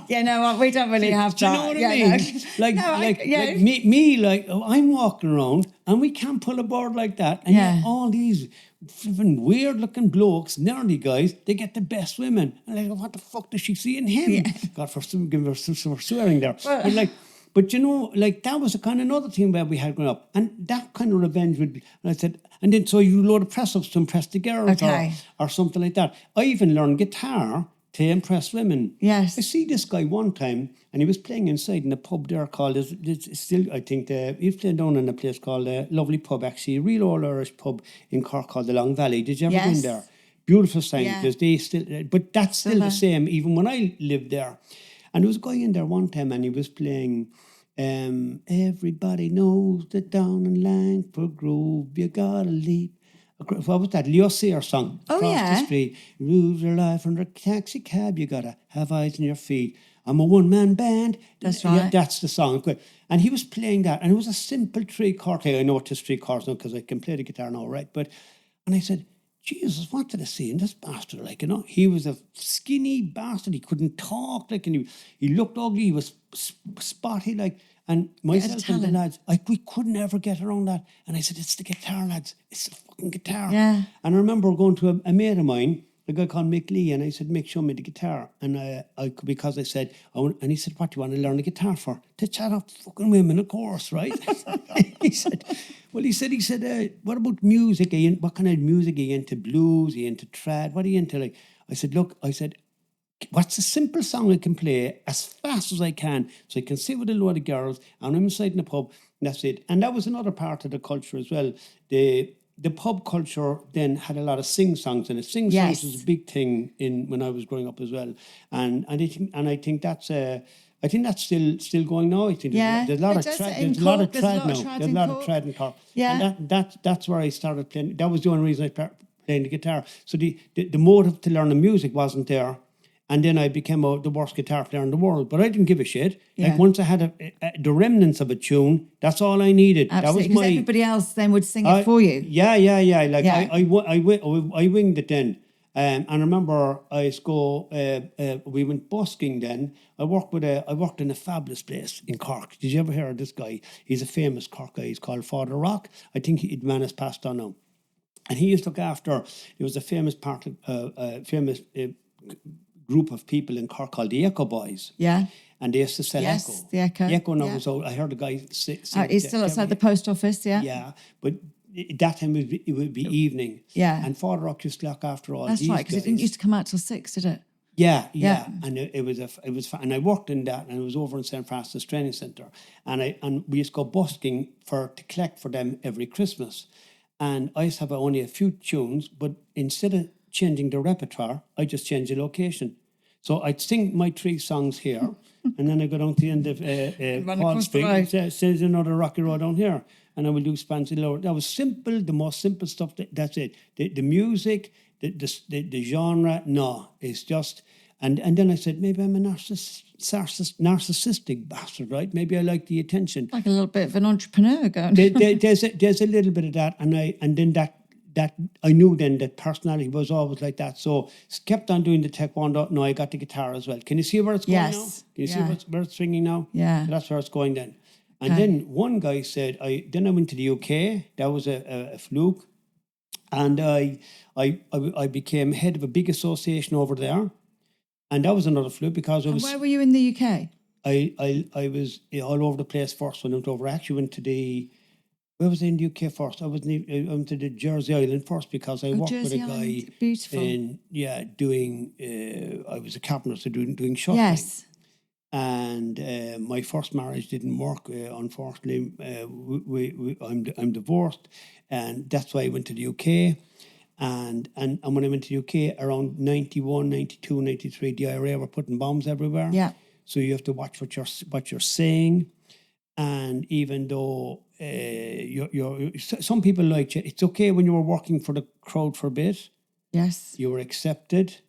Yeah, no, we don't really have do that. You know what I mean? No. Like I'm walking around and we can't pull a board like that, and yet all these flipping weird looking blokes, nerdy guys, they get the best women, and I go, what the fuck does she see in him? Yeah. God, for swearing there, But you know, like that was a kind of another thing that we had growing up, and that kind of revenge would be. And I said, and then so you load of press ups to impress the girls, or something like that. I even learned guitar to impress women. Yes. I see this guy one time, and he was playing inside in a pub there called, it's still, I think, he was playing down in a place called Lovely Pub, actually, a real old Irish pub in Cork called the Long Valley. Did you ever go in Yes. there? Beautiful sign. Yeah. Because they still, but that's still the same, even when I lived there. And there was a guy in there one time, and he was playing, everybody knows that down in Langford Grove, you gotta leap. What was that? Leo Sayer song. Oh, Across yeah. the street. Rules your life under a taxi cab. You gotta have eyes on your feet. I'm a one-man band. That's Yeah, right. that's the song. And he was playing that. And it was a simple three-chord. I know it's three chords now because I can play the guitar now, right? And I said, Jesus, what did I see in this bastard? Like, he was a skinny bastard. He couldn't talk, like, and he looked ugly. He was spotty, like. And myself and the lads, we couldn't ever get around that. And I said, it's the guitar, lads. It's the fucking guitar. Yeah. And I remember going to a mate of mine, a guy called Mick Lee, and I said, Mick, show me the guitar. And because I said, and he said, what do you want to learn the guitar for? To chat up fucking women, of course, right? he said, what about music? What kind of music are you into? Blues? Are you into trad? What are you into? Like, I said, what's a simple song I can play as fast as I can so I can sit with a load of girls and I'm inside in the pub and that's it. And that was another part of the culture as well. The pub culture then had a lot of sing-songs in it. Sing-songs was a big thing when I was growing up as well. And I think that's still going now. I think there's a lot of trad now. There's a lot of trad in Cork. Yeah. And that's where I started playing. That was the only reason I started playing the guitar. So the motive to learn the music wasn't there. And then I became the worst guitar player in the world. But I didn't give a shit. Yeah. Like once I had the remnants of a tune, that's all I needed. Absolutely, That was because everybody else then would sing it for you. Yeah. Like I winged it then. And I remember we went busking then. I worked in a fabulous place in Cork. Did you ever hear of this guy? He's a famous Cork guy. He's called Father Rock. I think the man has passed on now. And he used to look after, there was a famous group of people in Cork called the Echo Boys. Yeah. And they used to sell Echo. The Echo. The Echo now was out. I heard a guy say he's still outside the post office, yeah. Yeah, but that time it would be evening. Yeah. And Father Rock used to look after all That's these right, because it didn't used to come out till 6, did it? Yeah. And it was and I worked in that, and it was over in St. Francis Training Centre. And we used to go busking to collect for them every Christmas. And I used to have only a few tunes, but instead of changing the repertoire, I just changed the location. So I'd sing my 3 songs here, and then I go down to the end of Paul Street, says another rocky road down here, and I will do Spansy Lower. That was simple, the most simple stuff. That's it. The music, the genre, no, it's just. And then I said, maybe I'm a narcissistic bastard, right? Maybe I like the attention. Like a little bit of an entrepreneur going. There's a little bit of that, and then that I knew then that personality was always like that. So kept on doing the taekwondo. No, I got the guitar as well. Can you see where it's going now? Can you see where it's swinging now? Yeah. So that's where it's going then. And then one guy said, then I went to the UK. That was a fluke. And I became head of a big association over there. And that was another fluke because I was... And where were you in the UK? I was all over the place first when I went over. I actually went to where was I in the UK first? I went to the Jersey Island first because I worked with a guy. Beautiful. Doing. I was a carpenter, so doing shuttering. Yes. And my first marriage didn't work. Unfortunately, I'm divorced, and that's why I went to the UK. And when I went to the UK around 91, 92, 93, the IRA were putting bombs everywhere. Yeah. So you have to watch what you're saying. And even though some people liked you, it's okay when you were working for the crowd for a bit. Yes. You were accepted.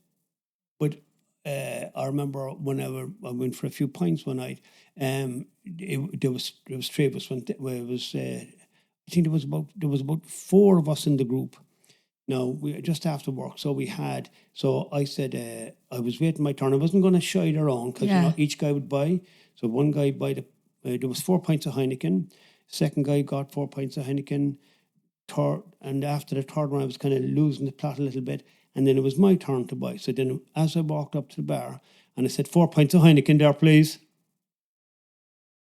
But I remember when I went for a few pints one night, there was 3 of us. I think there was about 4 of us in the group. Now, we just after work, so I said, I was waiting my turn. I wasn't going to shy around because each guy would buy. So one guy there was 4 pints of Heineken. Second guy got 4 pints of Heineken. Third, and after the third one, I was kind of losing the plot a little bit. And then it was my turn to buy. So then as I walked up to the bar, and I said, 4 pints of Heineken there, please.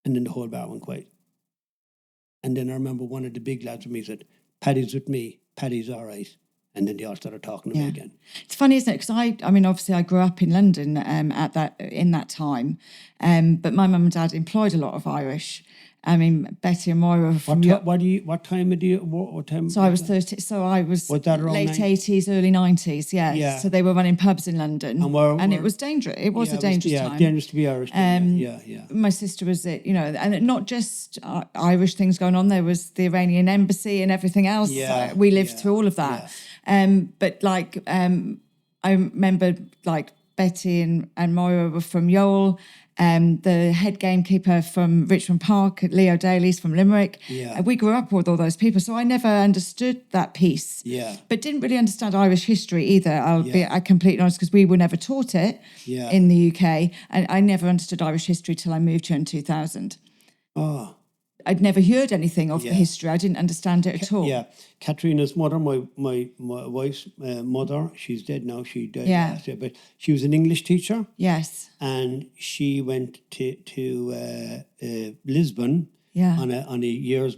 And then the whole bar went quiet. And then I remember one of the big lads with me said, Paddy's with me. Paddy's all right. And then they all started talking to me again. It's funny, isn't it? Because I mean, obviously, I grew up in London in that time, but my mum and dad employed a lot of Irish. I mean, Betty and Moira were from What time? So I was 30. So I was that around late 80s, early 90s. Yes. Yeah. So they were running pubs in London, and it was dangerous. It was a dangerous time. Dangerous to be Irish. My sister was, and not just Irish things going on. There was the Iranian embassy and everything else. Yeah, we lived through all of that. But I remember Betty and Moira were from Yole. The head gamekeeper from Richmond Park, Leo Daly's from Limerick. Yeah. We grew up with all those people, so I never understood that piece. Yeah. But didn't really understand Irish history either. I'll be completely honest, because we were never taught it in the UK. And I never understood Irish history till I moved here in 2000. Oh. I'd never heard anything of the history. I didn't understand it at all. Yeah. Katrina's mother, my wife's mother, she's dead now. She died last year, but she was an English teacher. Yes. And she went to Lisbon on a year's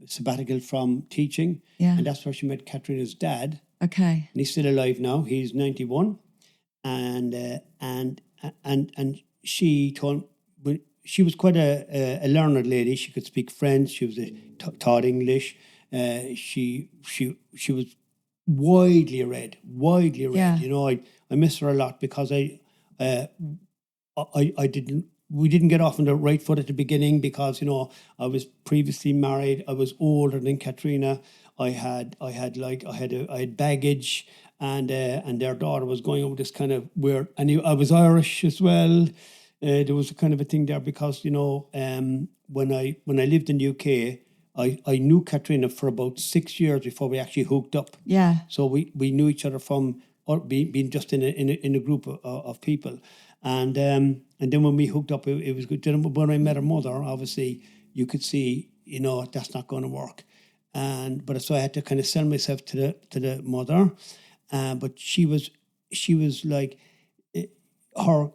sabbatical from teaching. Yeah. And that's where she met Katrina's dad. Okay. And he's still alive now. He's 91. And she told me, she was quite a learned lady. She could speak French. She was taught English. She was widely read. Yeah. You know, I miss her a lot because we didn't get off on the right foot at the beginning because, you know, I was previously married. I was older than Katrina. I had baggage, and their daughter was going over this kind of weird. And I was Irish as well. There was a kind of a thing there because, you know, when I lived in the UK, I knew Katrina for about 6 years before we actually hooked up. Yeah. So we knew each other from being just in a group of people, and then when we hooked up, it was good. Then when I met her mother, obviously you could see, you know, that's not going to work, but so I had to kind of sell myself to the mother, but she was like her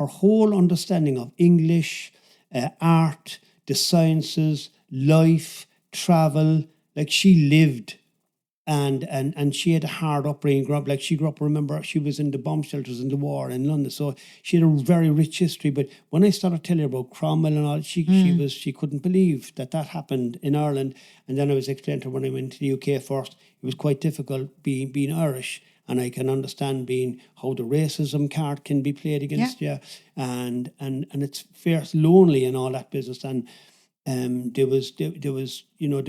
whole understanding of English, art, the sciences, life, travel, like she lived, and she had a hard upbringing. She grew up. Remember, she was in the bomb shelters in the war in London, so she had a very rich history. But when I started telling her about Cromwell and all, she couldn't believe that happened in Ireland. And then I was explaining to her when I went to the UK first, it was quite difficult being Irish. And I can understand how the racism card can be played against you, and it's fierce, lonely, and all that business. And there was but you know,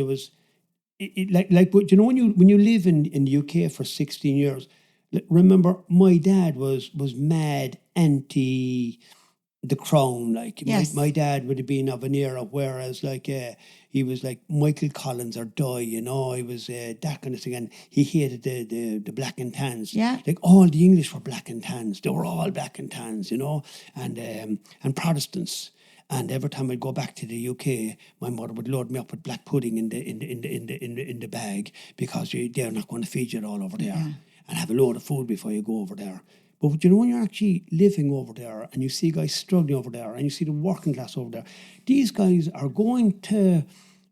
when you live in the UK for 16 years, remember my dad was mad anti the crown. Like my dad would have been of an era, whereas he was like Michael Collins or Doy, you know, he was that kind of thing, and he hated the black and tans. Yeah. Like all the English were black and tans. They were all black and tans, you know, and Protestants. And every time I'd go back to the UK, my mother would load me up with black pudding in the bag because they're not going to feed you it all over there, and have a load of food before you go over there. But you know, when you're actually living over there and you see guys struggling over there and you see the working class over there, these guys are going to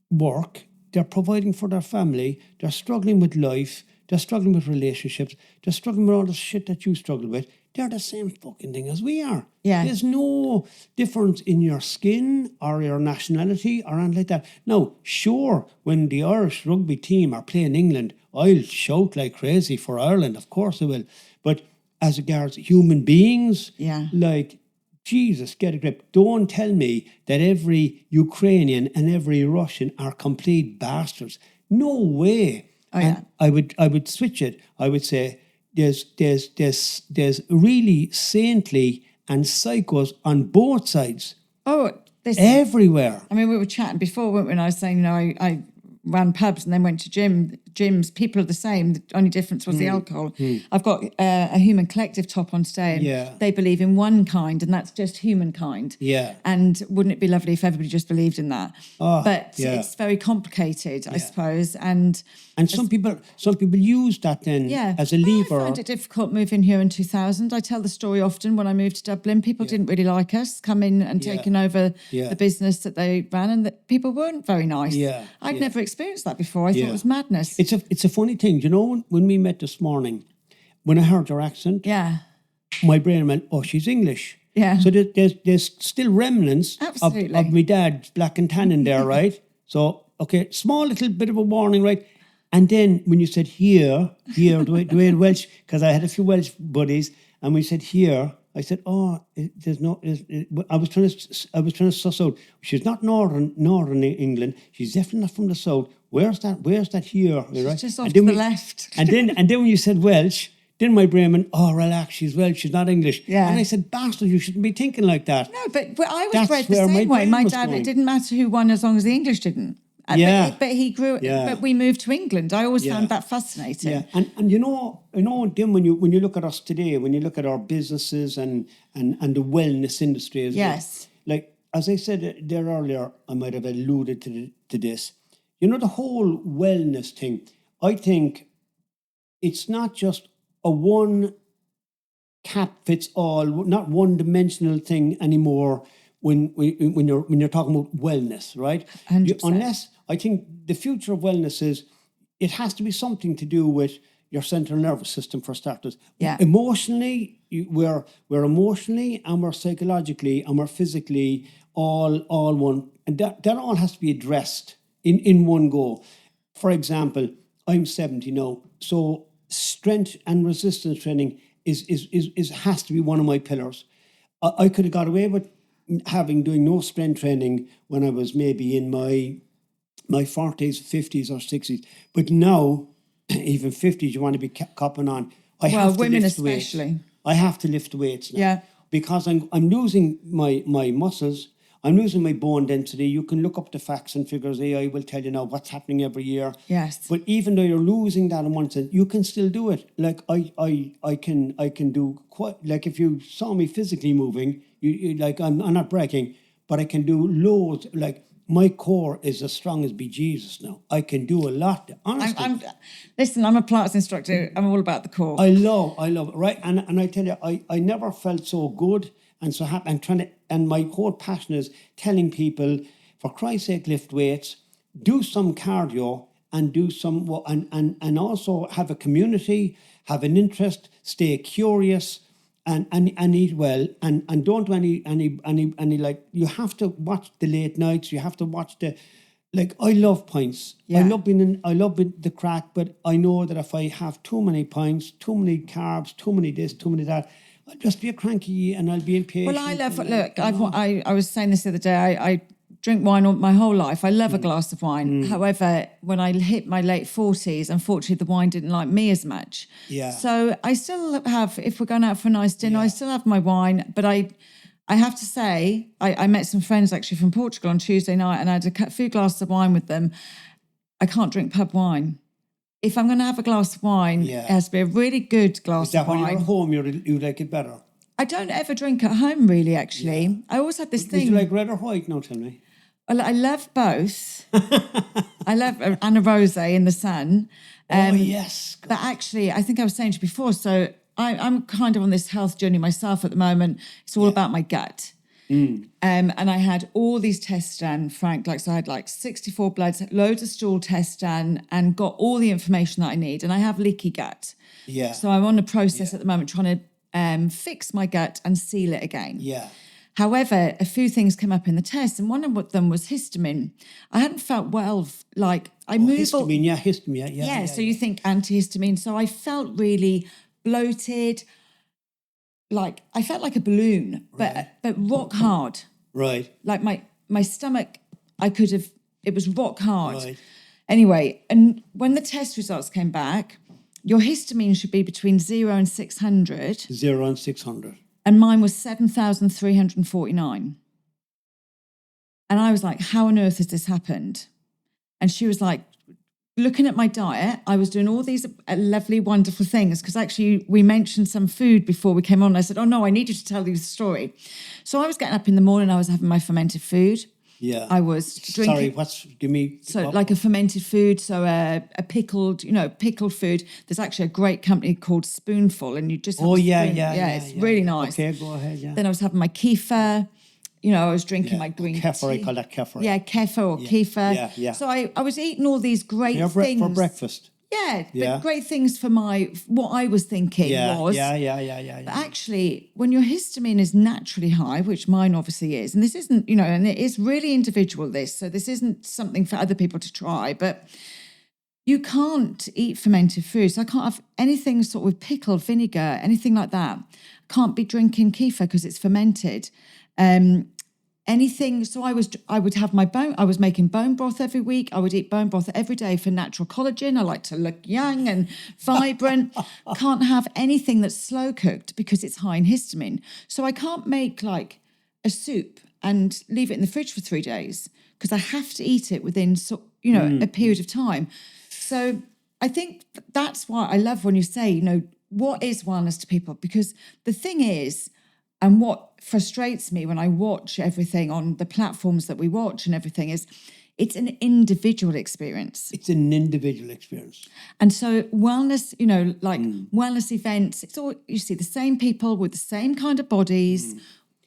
work, they're providing for their family, they're struggling with life, they're struggling with relationships, they're struggling with all the shit that you struggle with. They're the same fucking thing as we are. Yeah. There's no difference in your skin or your nationality or anything like that. Now, sure, when the Irish rugby team are playing England, I'll shout like crazy for Ireland. Of course I will. But as regards human beings, like, Jesus, get a grip. Don't tell me that every Ukrainian and every Russian are complete bastards. No way. Oh, yeah. And I would switch it. I would say there's really saintly and psychos on both sides. Oh, everywhere. I mean, we were chatting before, weren't we? And I was saying, you know, I ran pubs and then went to gyms. People are the same. The only difference was the alcohol. I've got a Human Collective top on today, and they believe in one kind, and that's just humankind. Yeah. And wouldn't it be lovely if everybody just believed in that? But it's very complicated, I suppose. And some people use that then as a lever. I found it difficult moving here in 2000. I tell the story often. When I moved to Dublin, people didn't really like us coming and taking over the business that they ran, and that people weren't very nice. I'd never experienced that before. I thought it was madness. It's a funny thing. You know, when we met this morning, when I heard your accent, my brain went, "Oh, she's English." Yeah. So there's still remnants of my dad's black and tan in there, right? So, okay, small little bit of a warning, right? And then when you said here, the way in Welsh, because I had a few Welsh buddies, and we said here, I said, "Oh, there's no." I was trying to suss out. She's not northern England. She's definitely not from the south. Where's that here? She's just off to the left. and then when you said Welsh, then my brain went, "Oh, relax, she's Welsh. She's not English." Yeah. And I said, "Bastard, you shouldn't be thinking like that." No, but I was That's bred the where my same way. brain My was dad, going. it didn't matter who won as long as the English didn't. Yeah. But he grew. Yeah. But we moved to England. I always Yeah. found that fascinating. Yeah, and you know, Dim, when you look at us today, when you look at our businesses and the wellness industry as well, like as I said there earlier, I might have alluded to this. You know, the whole wellness thing. I think it's not just a one cap fits all, not one dimensional thing anymore. When you're talking about wellness, right? 100%. Unless I think the future of wellness is, it has to be something to do with your central nervous system for starters. Yeah. Emotionally, we're emotionally and we're psychologically and we're physically all one, and that all has to be addressed in one go. For example, I'm 70 now, so strength and resistance training is has to be one of my pillars. I could have got away with doing no strength training when I was maybe in my 40s, 50s or 60s. But now, even 50s, you want to be copping on. I have to women lift especially. weights. I have to lift weights now. Yeah. Because I'm losing my muscles. I'm losing my bone density. You can look up the facts and figures. AI will tell you now what's happening every year. Yes. But even though you're losing that in one sense, you can still do it. Like I can do quite, like if you saw me physically moving, you like I'm not bragging, but I can do loads. Like my core is as strong as bejesus now. I can do a lot. Honestly, Listen, I'm a Pilates instructor. I'm all about the core. I love it, right? And I tell you, I never felt so good and so happy. And my whole passion is telling people, for Christ's sake, lift weights, do some cardio, and do some and also have a community, have an interest, stay curious, and eat well, and don't do any like, you have to watch the late nights. You have to watch I love pints. Yeah. I love the crack, but I know that if I have too many pints, too many carbs, too many this, too many that, I'll just be a cranky and I'll be impatient. Well, I love. Look, I was saying this the other day. I drink wine all my whole life. I love a glass of wine. However, when I hit my late 40s, unfortunately, the wine didn't like me as much. Yeah. So I still have, if we're going out for a nice dinner, I still have my wine, but I have to say, I met some friends actually from Portugal on Tuesday night, and I had a few glasses of wine with them. I can't drink pub wine. If I'm going to have a glass of wine, it has to be a really good glass of wine. When you're at home, you like it better? I don't ever drink at home, really, actually. Yeah. I always had this thing. Would you like red or white? No, tell me. Well, I love both. I love Anna Rose in the sun. Yes. God. But actually, I think I was saying to you before, so I'm kind of on this health journey myself at the moment. It's all about my gut. And I had all these tests done, Frank. So I had 64 bloods, loads of stool tests done, and got all the information that I need. And I have leaky gut. Yeah. So I'm on the process at the moment trying to fix my gut and seal it again. Yeah. However, a few things came up in the test, and one of them was histamine. I hadn't felt well, histamine, histamine, yeah. So you think antihistamine. So I felt really bloated, I felt like a balloon, but rock hard. Right. Like my stomach, it was rock hard. Right. Anyway, and when the test results came back, your histamine should be between 0 and 600. 0 and 600. And mine was 7,349. And I was like, how on earth has this happened? And she was like, looking at my diet, I was doing all these lovely, wonderful things, because actually we mentioned some food before we came on. I said, oh no, I need you to tell you the story. So I was getting up in the morning, I was having my fermented food. Yeah. I was drinking. Sorry, like a fermented food, so a pickled food. There's actually a great company called Spoonful, and you just have yeah, it's really nice. Okay, go ahead, yeah. Then I was having my kefir, I was drinking my green kefir, tea. I call that kefir. Yeah, kefir or kefir. Yeah, yeah. So I was eating all these great things. For breakfast. Yeah, Yeah. but great things for what I was thinking was. Yeah. But actually, when your histamine is naturally high, which mine obviously is, and this isn't, and it is really individual, so this isn't something for other people to try, but you can't eat fermented foods. I can't have anything sort of with pickled vinegar, anything like that. Can't be drinking kefir because it's fermented. Anything. So I would have I was making bone broth every week. I would eat bone broth every day for natural collagen. I like to look young and vibrant. Can't have anything that's slow cooked because it's high in histamine. So I can't make like a soup and leave it in the fridge for 3 days because I have to eat it within a period of time. So I think that's why I love when you say, what is wellness to people? Because the thing is, and what frustrates me when I watch everything on the platforms that we watch and everything is it's an individual experience. It's an individual experience. And so wellness, wellness events, it's all, you see the same people with the same kind of bodies,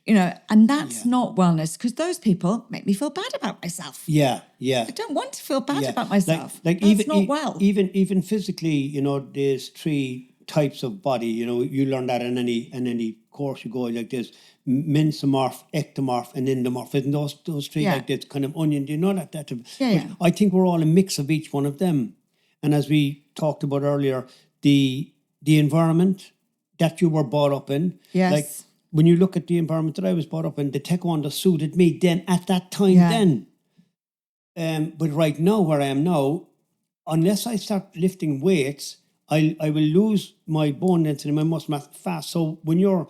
and that's not wellness because those people make me feel bad about myself. Yeah. I don't want to feel bad about myself. Like that's even, not well. Even physically, there's 3 types of body. You learn that in any course you go. Like there's mesomorph, ectomorph, and endomorph. Isn't those 3 like this kind of onion? Do you know that? I think we're all a mix of each one of them. And as we talked about earlier, the environment that you were brought up in. Yes. Like when you look at the environment that I was brought up in, the Taekwondo suited me then at that time then. But right now, where I am now, unless I start lifting weights, I will lose my bone density, my muscle mass fast. So when you're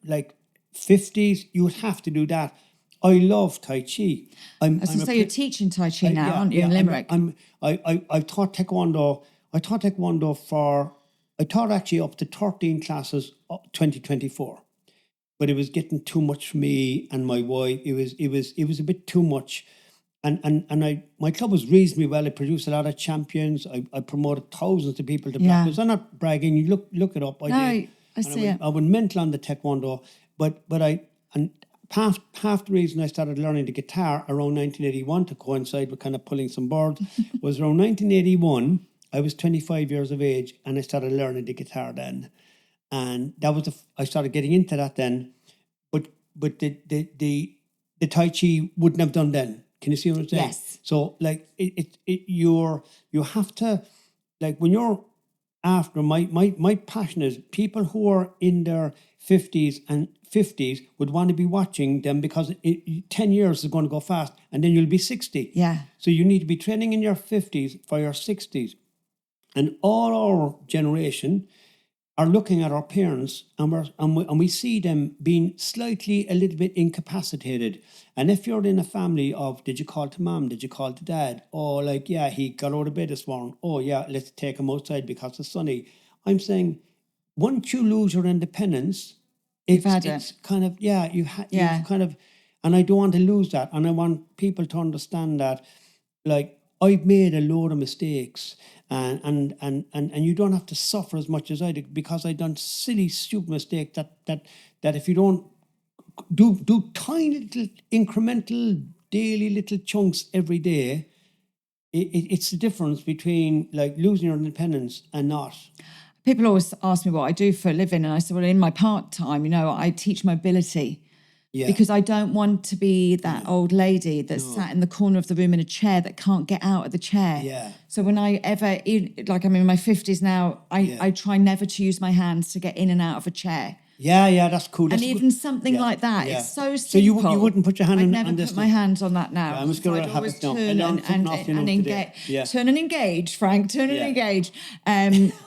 like 50s, you would have to do that. I love Tai Chi. You're teaching Tai Chi now, aren't you, in Limerick? I taught Taekwondo. I taught actually up to 13 classes 2024. But it was getting too much for me and my wife. It was a bit too much. And my club was reasonably well. I produced a lot of champions. I promoted thousands of people to practice. I'm not bragging. You look it up. I went mental on the Taekwondo, but half the reason I started learning the guitar around 1981 to coincide with kind of pulling some boards was around 1981. I was 25 years of age and I started learning the guitar then, and that was I started getting into that then, but the Tai Chi wouldn't have done then. Can you see what I'm saying? Yes. So like you have to, like when you're after my passion is people who are in their 50s and 50s would want to be watching them because 10 years is going to go fast and then you'll be 60. Yeah. So you need to be training in your 50s for your 60s. And all our generation are looking at our parents and we see them being slightly a little bit incapacitated. And if you're in a family of, did you call to mom? Did you call to dad? Oh, like, yeah, he got out of bed this morning. Oh, yeah, let's take him outside because it's sunny. I'm saying, once you lose your independence, it's kind of, you've kind of, and I don't want to lose that. And I want people to understand that, like, I've made a load of mistakes and you don't have to suffer as much as I did because I done silly, stupid mistake that if you don't do tiny little incremental daily little chunks every day, it's the difference between like losing your independence and not. People always ask me what I do for a living, and I said, well, in my part-time, I teach mobility. Yeah. Because I don't want to be that old lady that sat in the corner of the room in a chair that can't get out of the chair. Yeah. So when I'm in my 50s now, I try never to use my hands to get in and out of a chair. Yeah, that's cool. And even something like that, it's so simple. So you wouldn't put your hand on this? I'd never put my hands on that now. Yeah, I'm just going to have it now. And engage. Turn and engage, Frank. Turn and engage.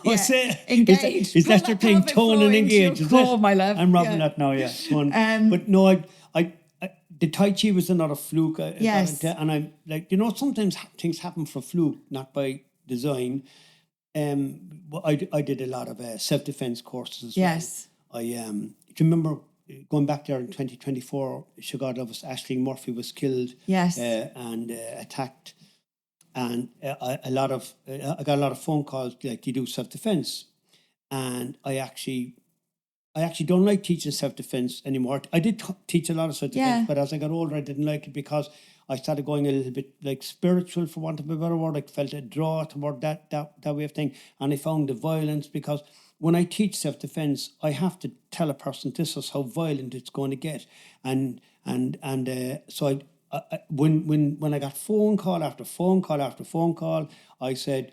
What's it? Engage. Is that your thing? Turn and engage. Core, my love. I'm rubbing that now, yeah. But no, the Tai Chi was another fluke. Yes. And I'm like, sometimes things happen for fluke, not by design. I did a lot of self-defense courses as well. Yes. Do you remember going back there in 2024, God love us, Ashling Murphy was killed. Yes. And attacked. And I got a lot of phone calls like, you do self-defense. And I actually I actually don't like teaching self-defense anymore. I did teach a lot of self-defense, Yeah. but as I got older, I didn't like it because I started going a little bit like spiritual, for want of a better word. I felt a draw toward that way of thing. And I found the violence, because when I teach self-defense, I have to tell a person this is how violent it's going to get. So when I got phone call after phone call after phone call, I said,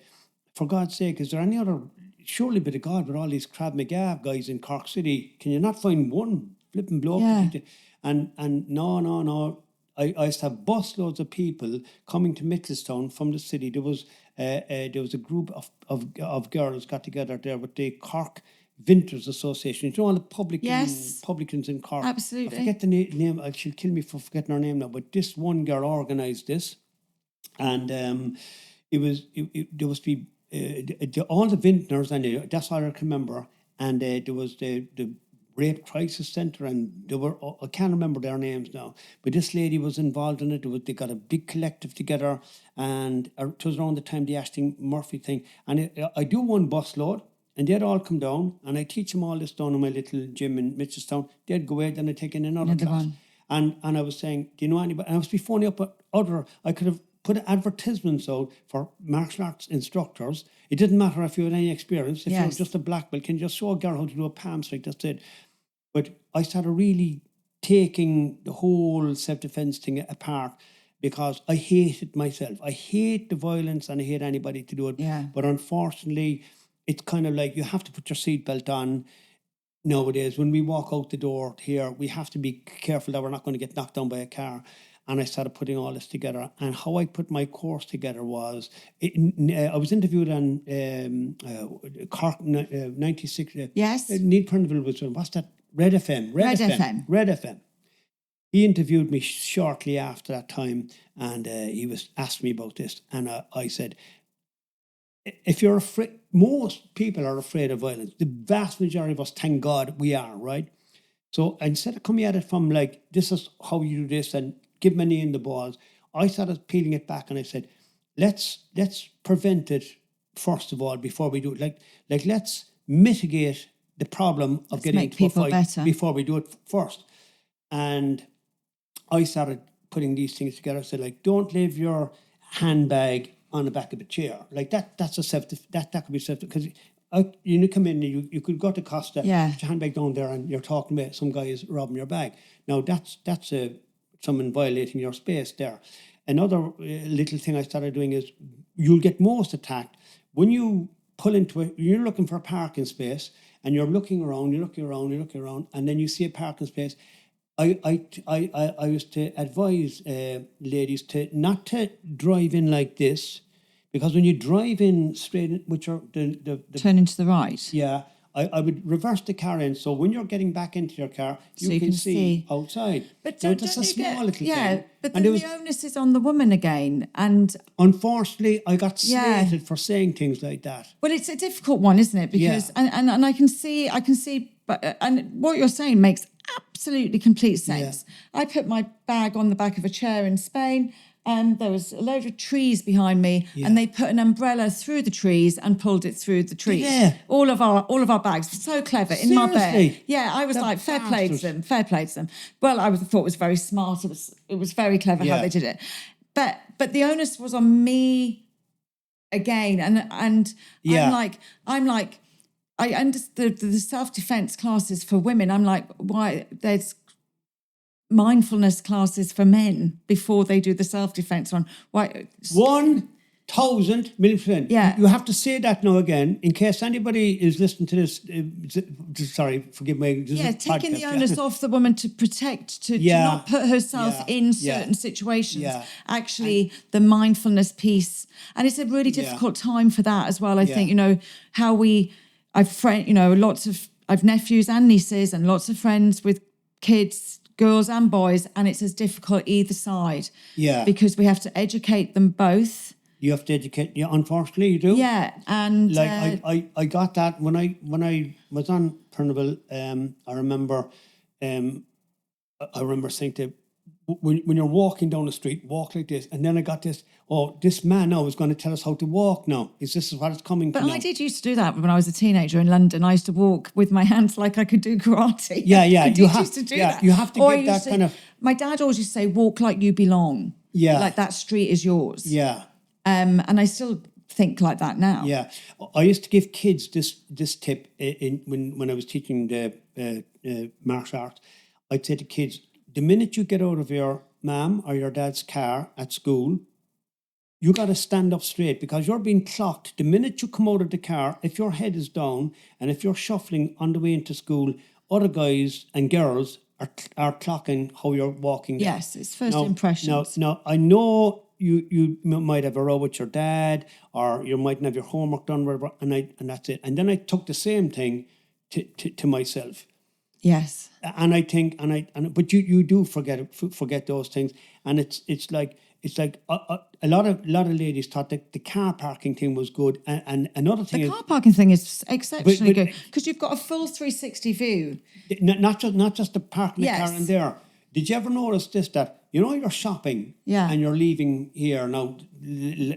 for God's sake, is there any other, surely be to God, with all these Krav Maga guys in Cork City, can you not find one flipping bloke? Yeah. And no. I used to have busloads of people coming to Mittlestown from the city. There was a group of girls got together there with the Cork Vintners Association. You know, all the publicans in Cork. Absolutely. I forget the name. She'll kill me for forgetting her name now. But this one girl organised this, and there was all the vintners, and that's all I can remember. And there was the Rape Crisis Centre, and there were, I can't remember their names now, but this lady was involved in it. They got a big collective together, and it was around the time the Ashton Murphy thing. And I do one busload, and they'd all come down, and I teach them all this down in my little gym in Mitchelstown. They'd go away, then I'd take in another class. One. And I was saying, do you know anybody? And I was be phoning up I could have put advertisements out for martial arts instructors. It didn't matter if you had any experience. If you were just a black belt, can you just show a girl how to do a palm strike? That's it. But I started really taking the whole self-defense thing apart, because I hate it myself. I hate the violence, and I hate anybody to do it. Yeah. But unfortunately, it's kind of like you have to put your seatbelt on nowadays. When we walk out the door here, we have to be careful that we're not going to get knocked down by a car. And I started putting all this together. And how I put my course together was, I was interviewed on Cork 96. Yes. Neil Prendeville was on, what's that? Red FM. He interviewed me shortly after that time, and he was asked me about this. And I said, if you're afraid, most people are afraid of violence. The vast majority of us, thank God, we are, right? So instead of coming at it from like, this is how you do this and give me a knee in the balls, I started peeling it back, and I said, let's prevent it first of all before we do it. Like let's mitigate the problem of getting into a fight better before we do it first. And I started putting these things together. I said, like, don't leave your handbag on the back of a chair. Like that's a that could be self, because you come in and you could go to Costa, put your handbag down there, and you're talking about some guy is robbing your bag. Now that's someone violating your space there. Another little thing I started doing is, you'll get most attacked when you pull into it. You're looking for a parking space, and you're looking around, and then you see a parking space. I used to advise ladies not to drive in like this, because when you drive in straight in, which are the turn into the right. Yeah, I would reverse the car in, so when you're getting back into your car, you can see outside. But now, it's a small little thing. Yeah, but then the onus is on the woman again. And unfortunately, I got slated for saying things like that. Well, it's a difficult one, isn't it? Because and I can see, but and what you're saying makes absolutely complete sense. Yeah. I put my bag on the back of a chair in Spain, and there was a load of trees behind me, and they put an umbrella through the trees and pulled it through the trees. Yeah. All of our bags. So clever. Seriously? In my bed. Yeah, I was like, fair play to them. Well, I thought it was very smart. It was very clever how they did it. But the onus was on me again, and I'm like I understood the self-defense classes for women. I'm like, why there's mindfulness classes for men before they do the self-defense one. Why? 1,000,000%. Yeah. You have to say that now again, in case anybody is listening to this. Sorry, forgive me. Taking the onus off the woman to protect, to not put herself in certain situations. Yeah. Actually, the mindfulness piece. And it's a really difficult time for that as well. I think, I've nephews and nieces and lots of friends with kids, girls and boys, and it's as difficult either side. Yeah. Because we have to educate them both. You have to educate, unfortunately you do. Yeah. And I got that when I was on Perneville. I remember saying to when you're walking down the street, walk like this. And then I got this, this man now is going to tell us how to walk now. Is this what it's coming to But now? I did used to do that when I was a teenager in London. I used to walk with my hands like I could do karate. Yeah. I You used to do that. You have to Or get that kind of... My dad always used to say, walk like you belong. Yeah. Like that street is yours. Yeah. And I still think like that now. Yeah. I used to give kids this tip when I was teaching the martial arts. I'd say to kids, the minute you get out of your mom or your dad's car at school, you got to stand up straight because you're being clocked. The minute you come out of the car, if your head is down and if you're shuffling on the way into school, other guys and girls are clocking how you're walking. Yes, it's first impressions. Now, I know you might have a row with your dad or you mightn't have your homework done, whatever, and that's it. And then I took the same thing to myself. Yes. And I think, but you do forget those things, and it's like a lot of ladies thought that the car parking thing was good, and another thing The car parking thing is exceptionally good because you've got a full 360 view. Not just the parking the car in Yes. there. Did you ever notice this, that you're shopping and you're leaving here now,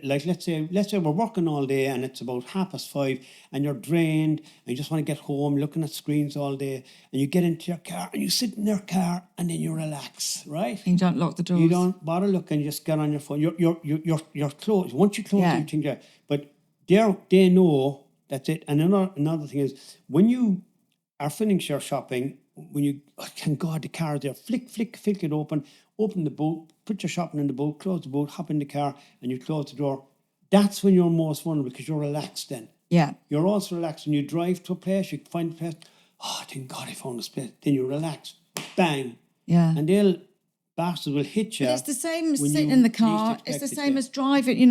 like let's say we're working all day and it's about 5:30 and you're drained and you just want to get home looking at screens all day, and you get into your car and you sit in your car and then you relax, right? And you don't lock the doors. You don't bother looking, just get on your phone. You're closed. Once you close you think but they know that's it. And another thing is, when you are finished your shopping, when you, thank God the car is there, flick it open the boot, put your shopping in the boot, close the boot, hop in the car, and you close the door. That's when you're most vulnerable because you're relaxed then. Yeah. You're also relaxed when you drive to a place, you find a place, thank God I found this place. Then you relax, bang. Yeah. And bastards will hit you. But it's the same as sitting in the car. It's the same as driving,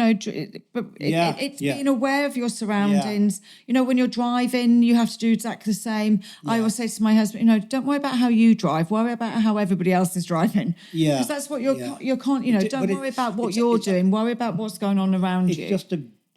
but it's being aware of your surroundings. Yeah. When you're driving, you have to do exactly the same. Yeah. I always say to my husband, don't worry about how you drive. Worry about how everybody else is driving. Yeah. Because that's what don't worry about what you're doing. Worry about what's going on around you.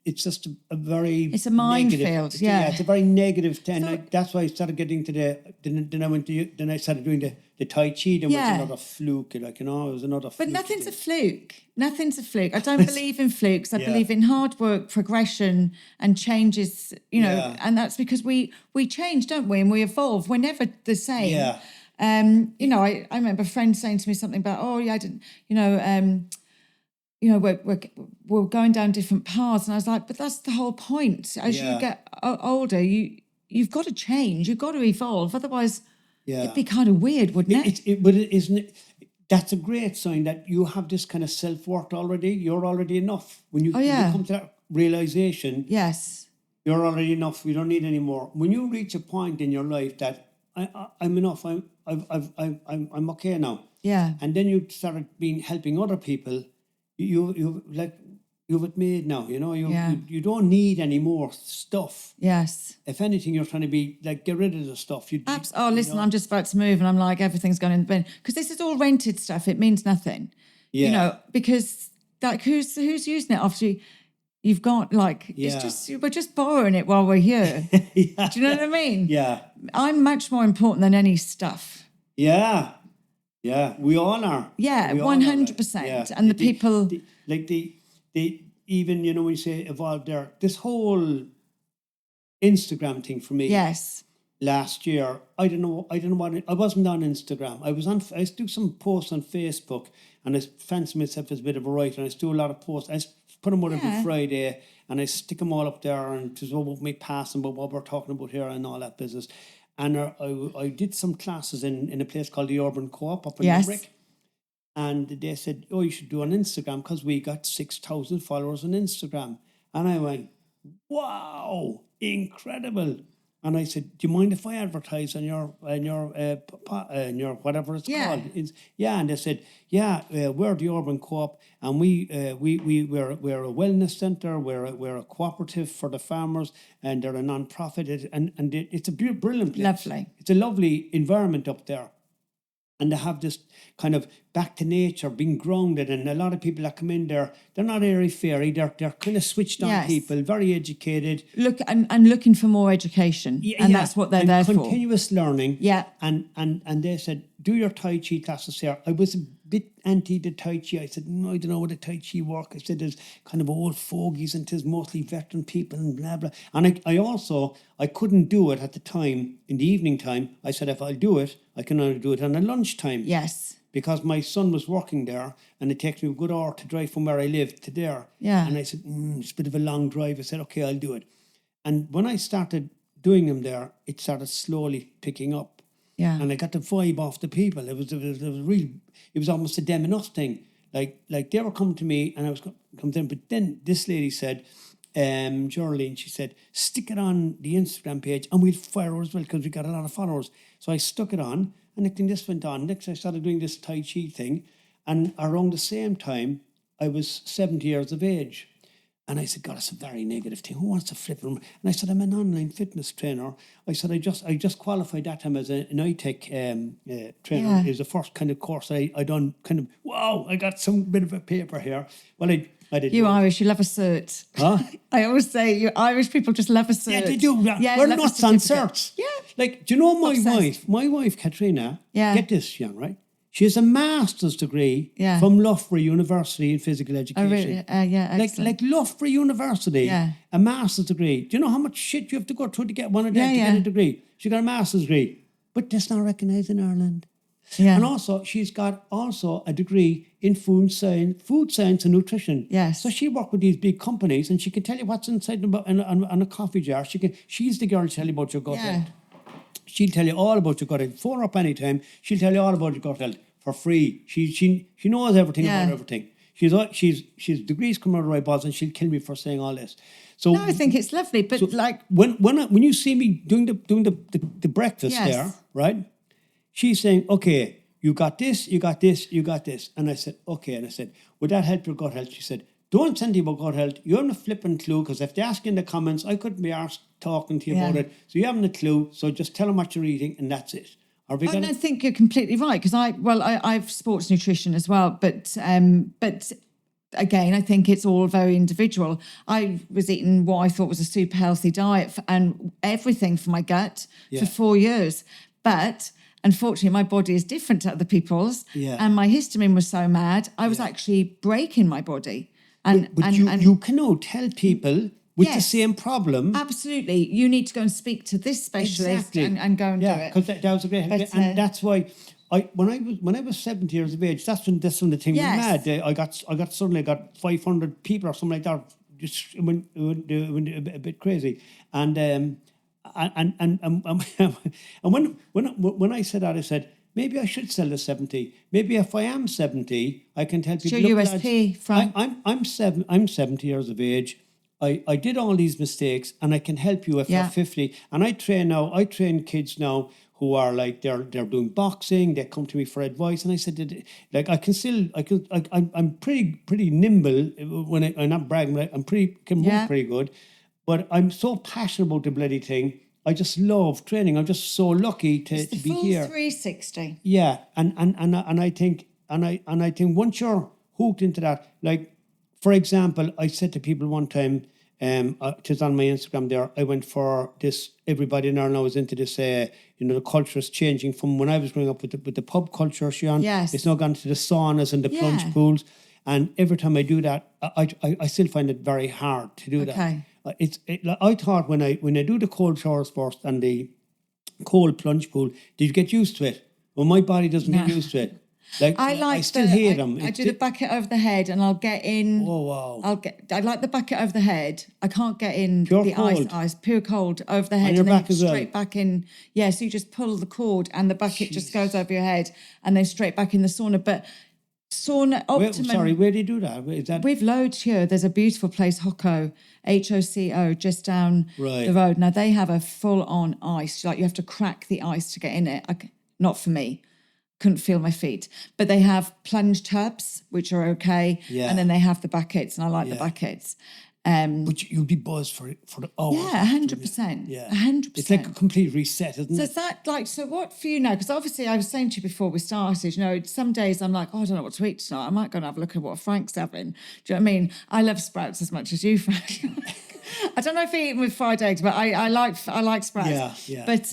It's just a very... It's a minefield, yeah. It's a very negative thing. That's why I started getting to then I started doing the Tai Chi. Then was another fluke, it was another fluke. But nothing's a fluke. Nothing's a fluke. I don't believe in flukes. I believe in hard work, progression, and changes, and that's because we change, don't we? And we evolve. We're never the same. Yeah. I remember a friend saying to me something about, I didn't, we're going down different paths. And I was like, but that's the whole point. As you get older, you've got to change. You've got to evolve. Otherwise, it'd be kind of weird, wouldn't it? But isn't it? That's a great sign that you have this kind of self-worth already. You're already enough. When you come to that realization, yes, you're already enough. You don't need any more. When you reach a point in your life that I'm enough, I'm okay now. Yeah. And then you started helping other people. You've it made now, you don't need any more stuff. Yes. If anything, you're trying to be get rid of the stuff. Listen, I'm just about to move and I'm like, everything's going in the bin. Because this is all rented stuff. It means nothing. Yeah. Because who's using it after you've got it's just, we're just borrowing it while we're here. Do you know what I mean? Yeah. I'm much more important than any stuff. Yeah. Yeah, we all are. Yeah, 100%. Yeah. And the people... Even, when you say evolved there, this whole Instagram thing for me. Yes. Last year, I don't know what, I wasn't on Instagram. I used to do some posts on Facebook, and I fancy myself as a bit of a writer, and I used to do a lot of posts. I put them out every Friday, and I stick them all up there, and just what we pass them, but what we're talking about here and all that business. And I did some classes in a place called the Urban Co-op up in Limerick. And they said, you should do on Instagram because we got 6,000 followers on Instagram. And I went, wow, incredible. And I said, do you mind if I advertise on your whatever it's called? And they said, we're the Urban Co-op, and we're a wellness centre, we're a cooperative for the farmers, and they're a non-profit, and it's a brilliant place. Lovely. It's a lovely environment up there. And they have this kind of back to nature, being grounded. And a lot of people that come in there, they're not airy-fairy. They're kind of switched on people, very educated. And looking for more education. And that's what they're there for. Continuous learning. Yeah. And they said, do your Tai Chi classes here. I was a bit anti the Tai Chi. I said, no, I don't know what the Tai Chi work. I said, there's kind of old fogies and there's mostly veteran people and blah, blah. And I couldn't do it at the time, in the evening time. I said, if I'll do it, I can only do it on a lunchtime. Yes. Because my son was working there and it takes me a good hour to drive from where I live to there. Yeah. And I said, it's a bit of a long drive. I said, okay, I'll do it. And when I started doing them there, it started slowly picking up. Yeah. And I got the vibe off the people. It was almost a them and us thing. Like they were coming to me and I was coming to them. But then this lady said, Geraldine, she said, stick it on the Instagram page and we'll fire as well because we got a lot of followers. So I stuck it on. And then this went on. Next, I started doing this Tai Chi thing. And around the same time, I was 70 years of age. And I said, God, it's a very negative thing. Who wants to flip them? And I said, I'm an online fitness trainer. I said, I just qualified that time as an ITech trainer. Yeah. It was the first kind of course I done kind of, wow, I got some bit of a paper here. Well, I did. You Irish, you love a cert. Huh? I always say you Irish people just love a cert. Yeah, they do. Yeah, we're love a nuts on certificate. certs. Yeah. Like, do you know my Obsessed. wife? My wife, Katrina, Yeah. get this, young, right? She has a master's degree Yeah. from Loughborough University in physical education. Oh, really? Yeah, excellent. Like Loughborough University, Yeah. a master's degree. Do you know how much shit you have to go through to get one of them Yeah, to yeah. get a degree? She got a master's degree, but that's not recognised in Ireland. Yeah. And also, she's got also a degree in food science and nutrition. Yes. So she worked with these big companies, and she can tell you what's inside on a coffee jar. She's the girl to tell you about your gut Yeah. health. She'll tell you all about your gut health. Phone her up anytime. She'll tell you all about your gut health for free. She knows everything Yeah. about everything. She's degrees coming out of her eyeballs, and she'll kill me for saying all this. So No, I think it's lovely, but like, when you see me doing the breakfast Yes. there, right? She's saying, okay, you got this, you got this, you got this. And I said, okay. And I said, would that help your gut health? She said, don't send you about gut health. You haven't a flipping clue, because if they ask you in the comments, I couldn't be asked talking to you about Yeah. it. So you haven't a clue. So just tell them what you're eating, and that's it. Are we I gonna? don't think you're completely right, because I've sports nutrition as well, but again, I think it's all very individual. I was eating what I thought was a super healthy diet and everything for my gut for 4 years, but unfortunately, my body is different to other people's, and my histamine was so mad, I was actually breaking my body. But you cannot tell people with the Yes. same problem. Absolutely, you need to go and speak to this specialist and go and do it. because that was a great, But, and that's why when I was 70 years of age, that's when the thing Yes. went mad. I got suddenly got 500 people or something like that. Just it went a bit crazy, and when I said that, I said, maybe I should sell the 70. Maybe if I am 70, I can tell people. It's your "Look, USP, lads, Frank." I'm 70 years of age. I did all these mistakes, and I can help you if you're 50. And I train kids now who are like they're doing boxing. They come to me for advice, and I said, like I'm pretty nimble when I'm not bragging. But can move pretty good, but I'm so passionate about the bloody thing. I just love training. I'm just so lucky to be full here. 360. Yeah, and I think once you're hooked into that, like for example, I said to people one time, it was on my Instagram there. I went for this. Everybody in Ireland was into this. The culture is changing from when I was growing up with the pub culture. Sian. Yes. It's now gone to the saunas and the plunge pools. And every time I do that, I still find it very hard to do that. Okay. I thought when I do the cold showers first and the cold plunge pool, did you get used to it? Well, my body doesn't get used to it. Like I still hate them. I do the bucket over the head, and I'll get in. Oh wow! I like the bucket over the head. I can't get in Pure the cold. ice, pure cold over the head, On your and then back as well? straight back in. Yeah, so you just pull the cord, and the bucket just goes over your head, and then straight back in the sauna. But sauna optimum. Where do you do that? Is that We've loads here. There's a beautiful place, Hoco, HOCO, just down Right. the road. Now they have a full-on ice. Like you have to crack the ice to get in it. Not for me. Couldn't feel my feet. But they have plunge tubs, which are okay. Yeah. And then they have the buckets, and I like the buckets. But you'll be buzzed for the hours. Yeah, 100%. Yeah, 100%. It's like a complete reset, isn't So it? is that like, so what for you now? Because obviously I was saying to you before we started, some days I'm like, oh, I don't know what to eat tonight. I might go and have a look at what Frank's having. Do you know what I mean? I love sprouts as much as you, Frank. I don't know if you eat them with fried eggs, but I like sprouts. Yeah. But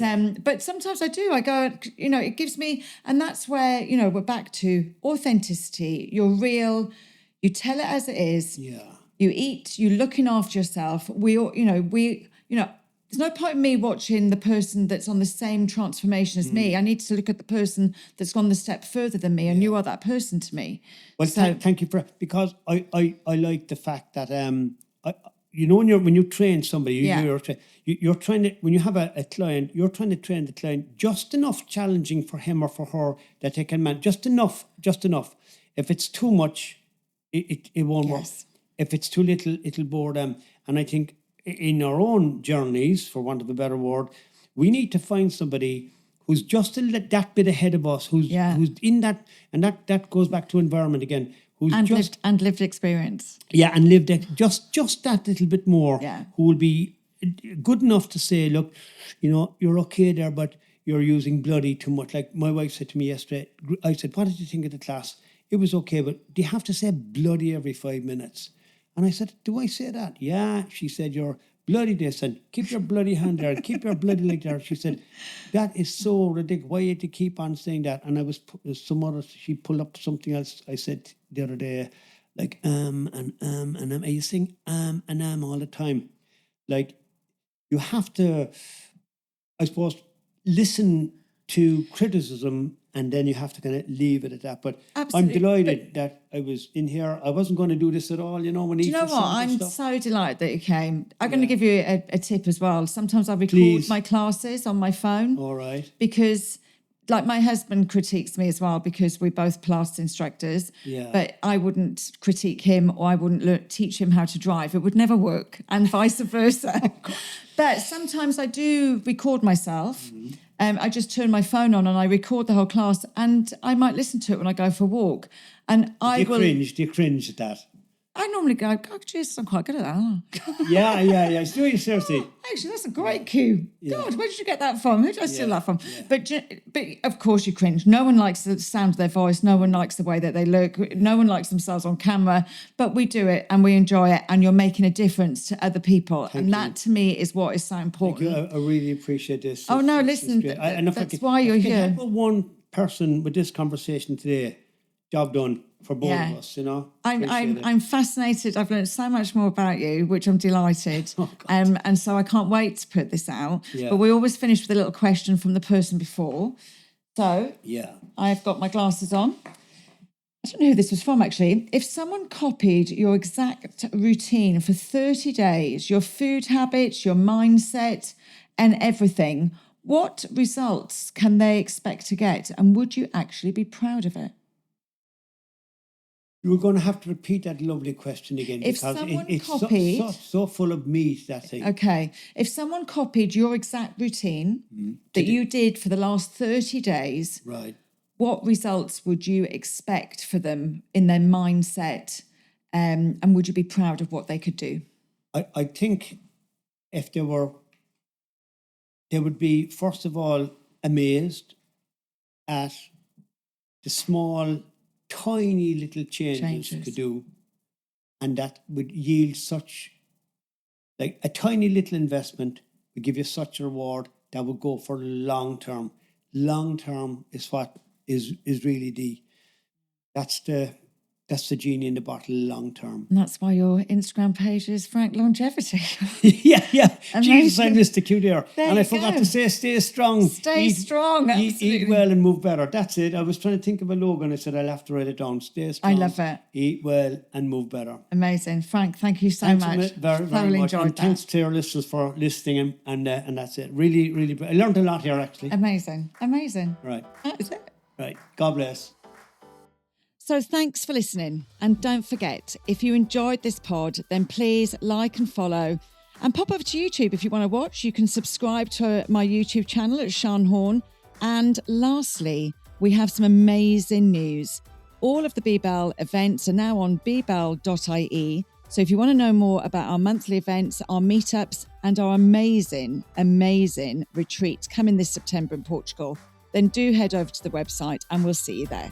sometimes I do. I go, it gives me, and that's where, we're back to authenticity. You're real. You tell it as it is. Yeah. You eat, you're looking after yourself. There's no point in me watching the person that's on the same transformation as me. I need to look at the person that's gone the step further than me, and you are that person to me. Well, thank you because I like the fact that when you train somebody, you're trying to, when you have a client, you're trying to train the client just enough challenging for him or for her that they can manage, just enough. If it's too much, it won't work. If it's too little, it'll bore them. And I think in our own journeys, for want of a better word, we need to find somebody who's just that bit ahead of us, who's in that, and that goes back to environment again. Lived experience. Yeah, and lived just that little bit more. Yeah. Who will be good enough to say, look, you're okay there, but you're using bloody too much. Like my wife said to me yesterday, I said, what did you think of the class? It was okay, but do you have to say bloody every 5 minutes? And I said, do I say that? Yeah. She said, you're bloody this, and keep your bloody hand there, and keep your bloody leg there. She said, that is so ridiculous. Why you have to keep on saying that? And she pulled up something else I said the other day, like, and are you saying and all the time? Like, you have to, I suppose, listen to criticism, and then you have to kind of leave it at that. But absolutely. I'm delighted that I was in here. I wasn't going to do this at all, when do you know what? I'm so delighted that you came. I'm going to give you a tip as well. Sometimes I record my classes on my phone. All right. Because, like, my husband critiques me as well because we're both class instructors. Yeah. But I wouldn't critique him, or I wouldn't teach him how to drive. It would never work, and vice versa. But sometimes I do record myself. Mm-hmm. I just turn my phone on and I record the whole class, and I might listen to it when I go for a walk. And Do you cringe at that? I normally go, oh, geez, I'm quite good at that. Yeah. Do you seriously? Actually, that's a great cue. Yeah. God, where did you get that from? Who did I steal that from? Yeah. But of course you cringe. No one likes the sound of their voice. No one likes the way that they look. No one likes themselves on camera. But we do it and we enjoy it, and you're making a difference to other people. Thank you. That to me is what is so important. Thank you. I really appreciate this. Listen, that's why you're here. Help one person with this conversation today. Job done. For both of us, I'm fascinated. I've learned so much more about you, which I'm delighted. And so I can't wait to put this out. Yeah. But we always finish with a little question from the person before. So I've got my glasses on. I don't know who this was from, actually. If someone copied your exact routine for 30 days, your food habits, your mindset, and everything, what results can they expect to get? And would you actually be proud of it? You're going to have to repeat that lovely question again, because it's so full of meat, that thing. Okay. If someone copied your exact routine that you did for the last 30 days, right, what results would you expect for them in their mindset? And would you be proud of what they could do? I think if they would be, first of all, amazed at the small, tiny little changes could do, and that would yield such, like, a tiny little investment would give you such a reward that would go for long term. Long term is what is really that's the genie in the bottle, long term. And that's why your Instagram page is Frank Longevity. yeah. Jesus, I missed the cue there. And I forgot to say, stay strong. Stay strong, absolutely. Eat well and move better. That's it. I was trying to think of a logo, and I said I'll have to write it down. Stay strong. I love it. Eat well and move better. Amazing. Frank, thank you so much. Very, very much. And thanks to our listeners for listening, and that's it. Really, really, I learned a lot here, actually. Amazing. Right. That is it. Right. God bless. So thanks for listening. And don't forget, if you enjoyed this pod, then please like and follow. And pop over to YouTube if you want to watch. You can subscribe to my YouTube channel at Sean Horn. And lastly, we have some amazing news. All of the BBell events are now on bbell.ie. So if you want to know more about our monthly events, our meetups, and our amazing, amazing retreats coming this September in Portugal, then do head over to the website and we'll see you there.